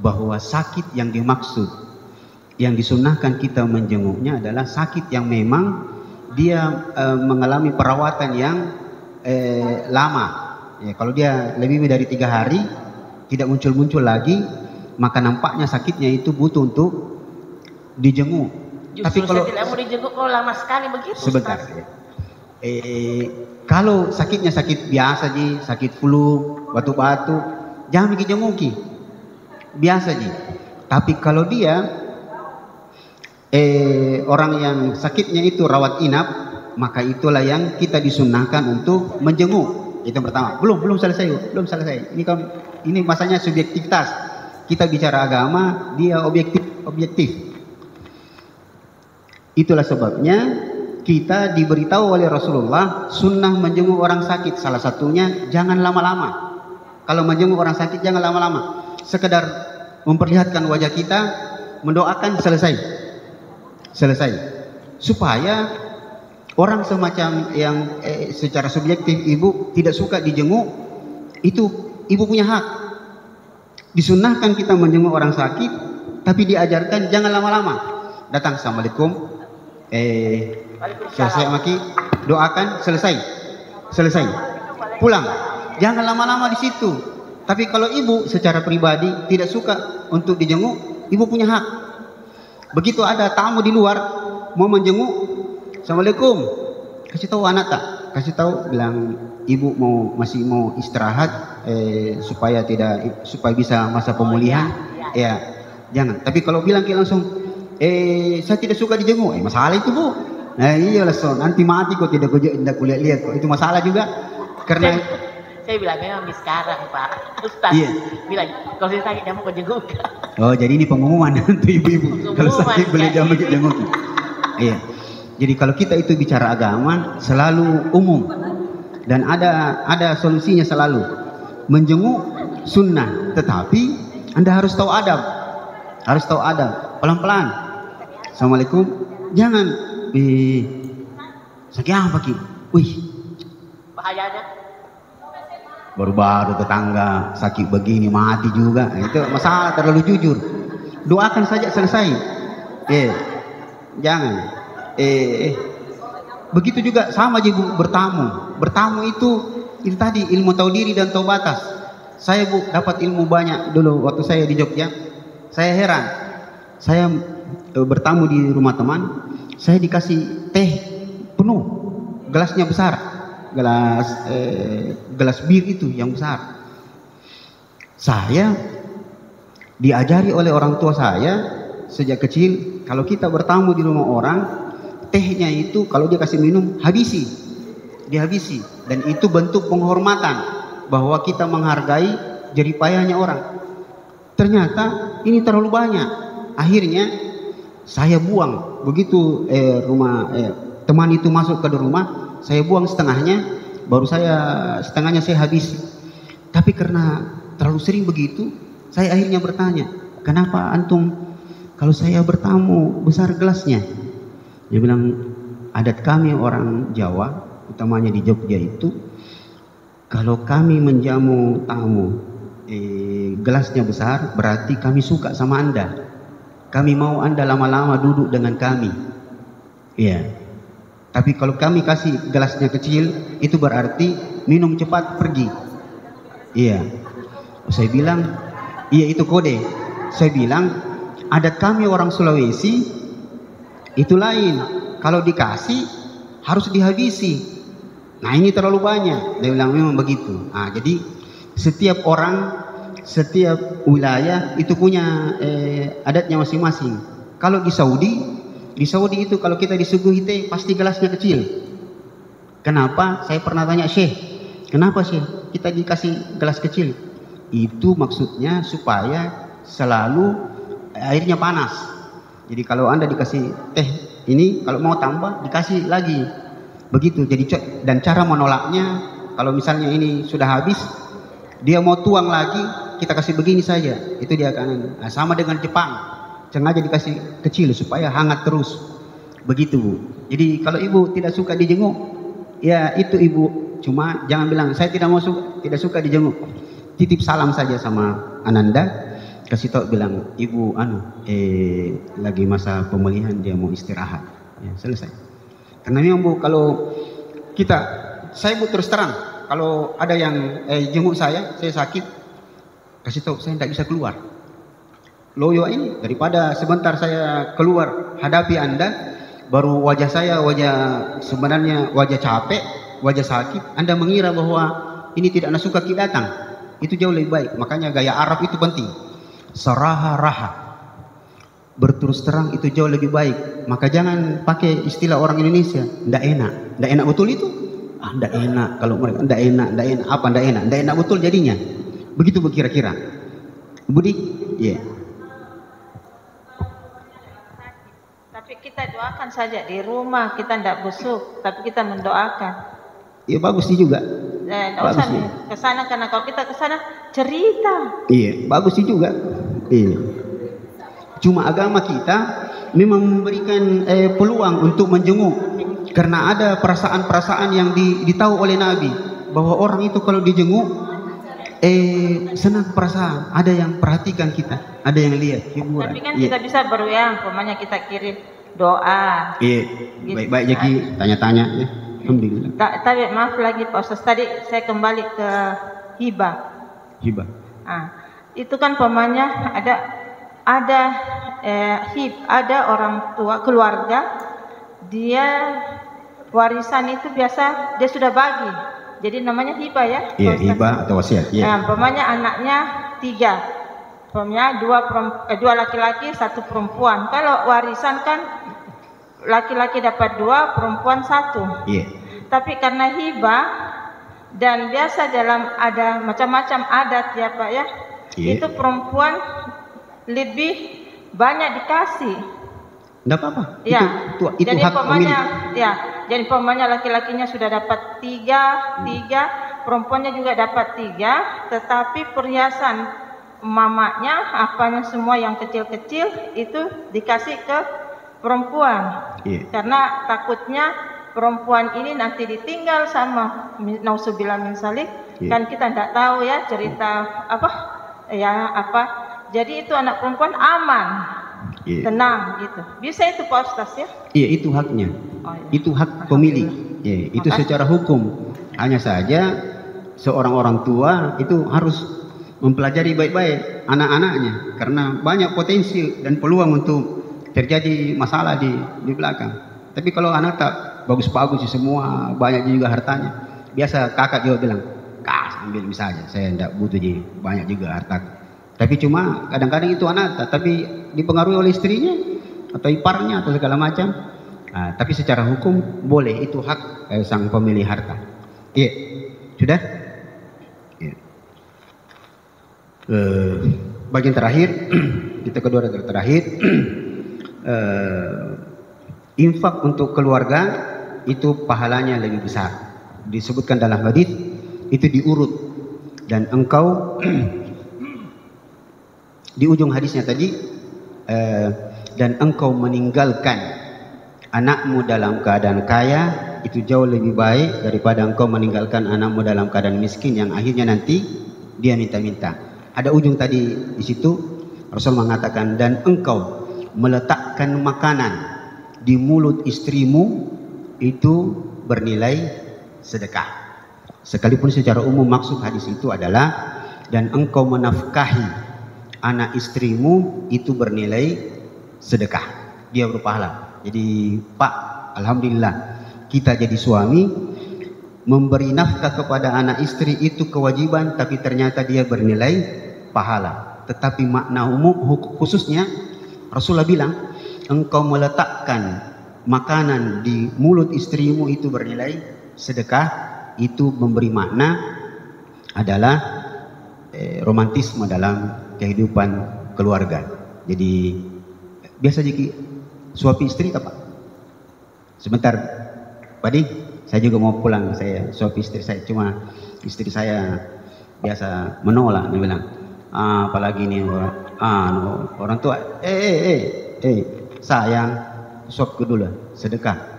bahwa sakit yang dimaksud, yang disunnahkan kita menjenguknya adalah sakit yang memang dia mengalami perawatan yang lama. Ya, kalau dia lebih dari 3 hari tidak muncul-muncul lagi, maka nampaknya sakitnya itu butuh untuk dijenguk. Justru tapi kalau saya tidak mau dijenguk kalau lama sekali begitu. Sebentar. Kalau sakitnya sakit biasa sakit flu, batu-batu, jangan dijenguki. Biasa Tapi kalau dia orang yang sakitnya itu rawat inap, maka itulah yang kita disunnahkan untuk menjenguk. Itu yang pertama. Belum selesai. Ini masanya subjektivitas. Kita bicara agama, dia objektif. Itulah sebabnya kita diberitahu oleh Rasulullah sunnah menjenguk orang sakit. Salah satunya jangan lama-lama. Kalau menjenguk orang sakit jangan lama-lama. Sekedar memperlihatkan wajah kita, mendoakan, selesai. Supaya orang semacam yang secara subjektif ibu tidak suka dijenguk, itu ibu punya hak. Disunnahkan kita menjenguk orang sakit, tapi diajarkan jangan lama-lama. Datang, assalamualaikum, selesai maki, doakan, selesai, pulang. Jangan lama-lama di situ. Tapi kalau ibu secara pribadi tidak suka untuk dijenguk, ibu punya hak. Begitu ada tamu di luar mau menjenguk, assalamualaikum, kasih tahu anak tak, kasih tahu, bilang ibu masih mau istirahat supaya bisa masa pemulihan. Ya, jangan. Tapi kalau bilang langsung saya tidak suka dijenguk, masalah itu Bu. Nah iya lah, nanti mati kok tidak kulihat kok, itu masalah juga. Karena saya bilang memang sekarang Pak Ustaz, bilang kalau saya sakit jangan mau jenguk. Oh jadi ini pengumuman untuk ibu-ibu, kalau sakit boleh jangan jenguk. Iya. Jadi kalau kita itu bicara agama selalu umum dan ada solusinya selalu. Menjenguk sunnah, tetapi Anda harus tahu adab. Pelan-pelan. Assalamualaikum, jangan sakit apa Ki? Wih, bahayanya baru-baru tetangga sakit begini mati juga. Itu masalah, terlalu jujur. Doakan saja, selesai. Jangan. Begitu juga sama Bu, bertamu itu tadi ilmu tahu diri dan tahu batas. Saya Bu dapat ilmu banyak dulu waktu saya di Jogja. Saya heran, saya bertamu di rumah teman, saya dikasih teh penuh, gelasnya besar, gelas bir itu yang besar. Saya diajari oleh orang tua saya sejak kecil, kalau kita bertamu di rumah orang, tehnya itu kalau dia kasih minum, dihabisi, dan itu bentuk penghormatan bahwa kita menghargai jerih payahnya orang. Ternyata ini terlalu banyak, akhirnya saya buang. Begitu teman itu masuk ke rumah, saya buang setengahnya, baru setengahnya saya habisi. Tapi karena terlalu sering begitu, saya akhirnya bertanya, kenapa antum kalau saya bertamu besar gelasnya? Dia bilang, adat kami orang Jawa, utamanya di Jogja itu, kalau kami menjamu tamu gelasnya besar, berarti kami suka sama Anda. Kami mau Anda lama-lama duduk dengan kami. Iya. Tapi kalau kami kasih gelasnya kecil, itu berarti minum cepat pergi. Iya. Saya bilang, iya itu kode. Saya bilang, adat kami orang Sulawesi itu lain. Kalau dikasih harus dihabisi. Nah ini terlalu banyak. Dia bilang memang begitu. Nah, jadi setiap orang, setiap wilayah itu punya adatnya masing-masing. Kalau di Saudi itu kalau kita disuguhi teh pasti gelasnya kecil. Kenapa? Saya pernah tanya Syekh, kenapa Syekh kita dikasih gelas kecil? Itu maksudnya supaya selalu airnya panas. Jadi kalau Anda dikasih teh ini, kalau mau tambah dikasih lagi. Begitu. Jadi dan cara menolaknya, kalau misalnya ini sudah habis, dia mau tuang lagi, kita kasih begini saja, itu dia akan. Nah, sama dengan Jepang, sengaja dikasih kecil supaya hangat terus. Begitu Bu. Jadi kalau Ibu tidak suka dijenguk, ya itu Ibu, cuma jangan bilang saya tidak suka dijenguk. Titip salam saja sama Ananda, kasih tahu bilang Ibu lagi masa pemulihan, dia mau istirahat. Ya, selesai. Karena memang Bu, kalau saya Bu terus terang, kalau ada yang jenguk saya sakit, kasih tahu saya tidak bisa keluar. Loyo ini daripada sebentar saya keluar hadapi Anda, baru wajah saya sebenarnya wajah capek, wajah sakit, Anda mengira bahwa ini tidak nasuka kita datang. Itu jauh lebih baik. Makanya gaya Arab itu penting. Saraha-raha, berterus terang itu jauh lebih baik. Maka jangan pakai istilah orang Indonesia, ndak enak betul itu. Ndak enak, kalau mereka ndak enak, apa ndak enak betul jadinya. Begitu kira-kira. Budi, ya. Tapi kita doakan saja di rumah, kita ndak busuk, tapi kita mendoakan. Iya bagus sih juga. Nggak usah ke sana, karena kalau kita ke sana cerita. Iya, bagus sih juga. Iya. Cuma agama kita memang memberikan peluang untuk menjenguk, karena ada perasaan-perasaan yang ditahu oleh Nabi bahwa orang itu kalau dijenguk senang perasaan, ada yang perhatikan kita, ada yang lihat hiburan. Tapi kan kita bisa berwayang, umpamanya kita kirim doa. Iya, gitu. Baik-baik jadi tanya-tanya ya. Alhamdulillah. Tapi maaf lagi Pak Ustaz, tadi saya kembali ke hibah. Itu kan umpamanya ada orang tua keluarga, dia warisan itu biasa dia sudah bagi, jadi namanya hibah ya. Iya, hibah atau wasiat. Iya. Nah, umpamanya anaknya 3, umpamanya 2 laki-laki 1 perempuan. Kalau warisan kan laki-laki dapat 2, perempuan 1. Iya. Tapi karena hibah dan biasa ada macam-macam adat ya Pak ya. Iya. Itu perempuan lebih banyak dikasih. Enggak apa-apa. Ya. Itu jadi hak pemilik. Ya, jadi umpamanya laki-lakinya sudah dapat 3, perempuannya juga dapat 3, tetapi perhiasan mamanya, apanya semua yang kecil-kecil itu dikasih ke perempuan. Yeah. Karena takutnya perempuan ini nanti ditinggal sama nauzubillah min zalik. Kan kita tidak tahu ya cerita apa. Jadi itu anak perempuan aman. Tenang gitu. Bisa itu Pak Ustaz ya? Iya, itu haknya. Itu hak pemilik. Itu secara hukum. Hanya saja seorang orang tua itu harus mempelajari baik-baik anak-anaknya, karena banyak potensi dan peluang untuk terjadi masalah di belakang. Tapi kalau anak tak bagus-bagus semua, banyak juga hartanya. Biasa kakak juga bilang, "Kak, ambil saja, saya tidak butuh jadi banyak juga harta." Tapi cuma kadang-kadang itu anak, tapi dipengaruhi oleh istrinya atau iparnya atau segala macam. Tapi secara hukum boleh, itu hak sang pemilik harta. Iya, sudah. Ya. Bagian terakhir, kita kedua terakhir, infak untuk keluarga itu pahalanya lebih besar. Disebutkan dalam hadis itu diurut, dan engkau di ujung hadisnya tadi, dan engkau meninggalkan anakmu dalam keadaan kaya itu jauh lebih baik daripada engkau meninggalkan anakmu dalam keadaan miskin yang akhirnya nanti dia minta-minta. Ada ujung tadi di situ Rasul mengatakan, dan engkau meletakkan makanan di mulut istrimu itu bernilai sedekah. Sekalipun secara umum maksud hadis itu adalah dan engkau menafkahi anak istrimu itu bernilai sedekah, dia berpahala. Jadi Pak, alhamdulillah kita jadi suami, memberi nafkah kepada anak istri itu kewajiban, tapi ternyata dia bernilai pahala. Tetapi makna umum khususnya Rasulullah bilang, engkau meletakkan makanan di mulut istrimu itu bernilai sedekah, itu memberi makna adalah romantisme dalam kehidupan keluarga. Jadi biasa jadi suami istri apa? Sebentar, Padi, saya juga mau pulang. Saya suami istri saya, cuma istri saya biasa menolak. Dia bilang, apalagi ini orang tua, sayang, suapku dulu, sedekah.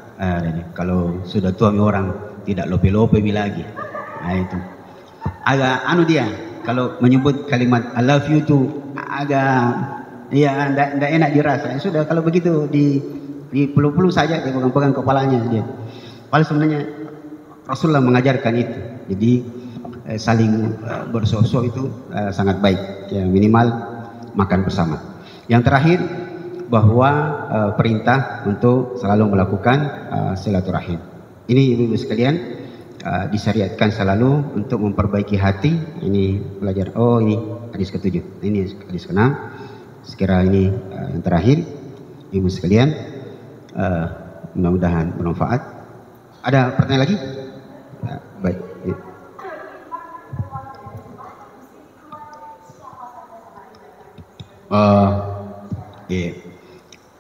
Kalau sudah tua orang tidak lope-lope lagi. Nah itu agak dia kalau menyebut kalimat I love you itu agak ya tidak enak dirasa. Sudah kalau begitu di peluk-peluk saja, dia pegang-pegang kepalanya dia. Padahal sebenarnya Rasulullah mengajarkan itu. Jadi saling bersosok itu sangat baik. Ya, minimal makan bersama. Yang terakhir bahwa perintah untuk selalu melakukan silaturahim. Ini ibu-ibu sekalian disyariatkan selalu untuk memperbaiki hati. Ini belajar. Oh ini hadis ke-7. Ini hadis ke-6. Sekira ini yang terakhir, ibu sekalian, mudah-mudahan bermanfaat. Ada pertanyaan lagi? Baik.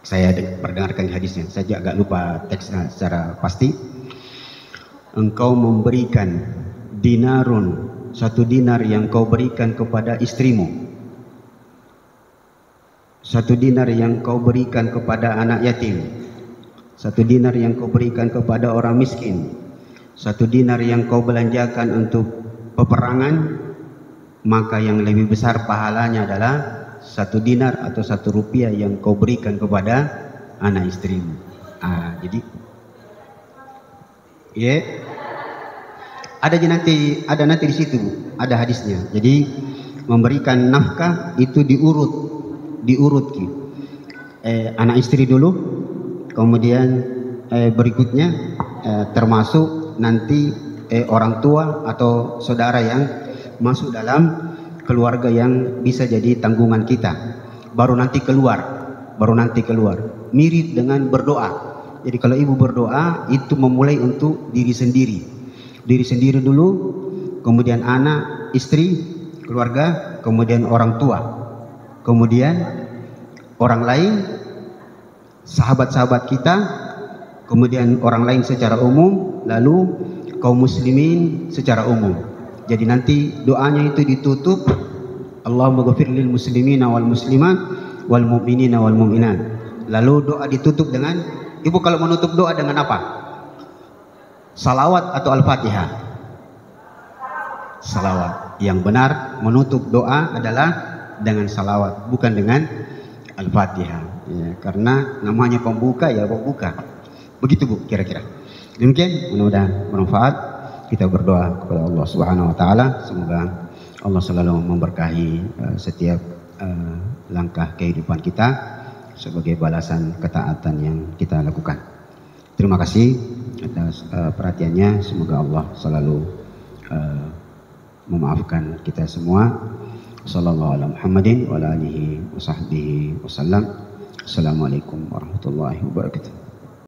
Saya perdengarkan hadisnya. Saya agak lupa teksnya secara pasti. Engkau memberikan dinarun, 1 dinar yang kau berikan kepada istrimu, 1 dinar yang kau berikan kepada anak yatim, 1 dinar yang kau berikan kepada orang miskin, 1 dinar yang kau belanjakan untuk peperangan, maka yang lebih besar pahalanya adalah 1 dinar atau 1 rupiah yang kau berikan kepada anak istrimu. Jadi ada nanti di situ ada hadisnya. Jadi memberikan nafkah itu diurut anak istri dulu, kemudian berikutnya termasuk nanti orang tua atau saudara yang masuk dalam keluarga yang bisa jadi tanggungan kita, baru nanti keluar. Mirip dengan berdoa. Jadi kalau ibu berdoa itu memulai untuk diri sendiri dulu, kemudian anak, istri, keluarga, kemudian orang tua, kemudian orang lain, sahabat-sahabat kita, kemudian orang lain secara umum, lalu kaum muslimin secara umum. Jadi nanti doanya itu ditutup, Allahumma ghafir lil muslimina wal muslimat wal mu'minina wal mu'minat. Lalu doa ditutup dengan, ibu kalau menutup doa dengan apa? Salawat atau Al-Fatihah? Salawat. Yang benar menutup doa adalah dengan salawat, bukan dengan Al-Fatihah. Ya, karena namanya pembuka ya pembuka. Begitu Bu, kira-kira. Demikian, mudah-mudahan bermanfaat. Kita berdoa kepada Allah Subhanahu wa taala, semoga Allah selalu memberkahi setiap langkah kehidupan kita sebagai balasan ketaatan yang kita lakukan. Terima kasih atas perhatiannya. Semoga Allah selalu memaafkan kita semua. Sallallahu ala Muhammadin wa ala alihi wa sahbihi wasallam. Assalamualaikum warahmatullahi wabarakatuh.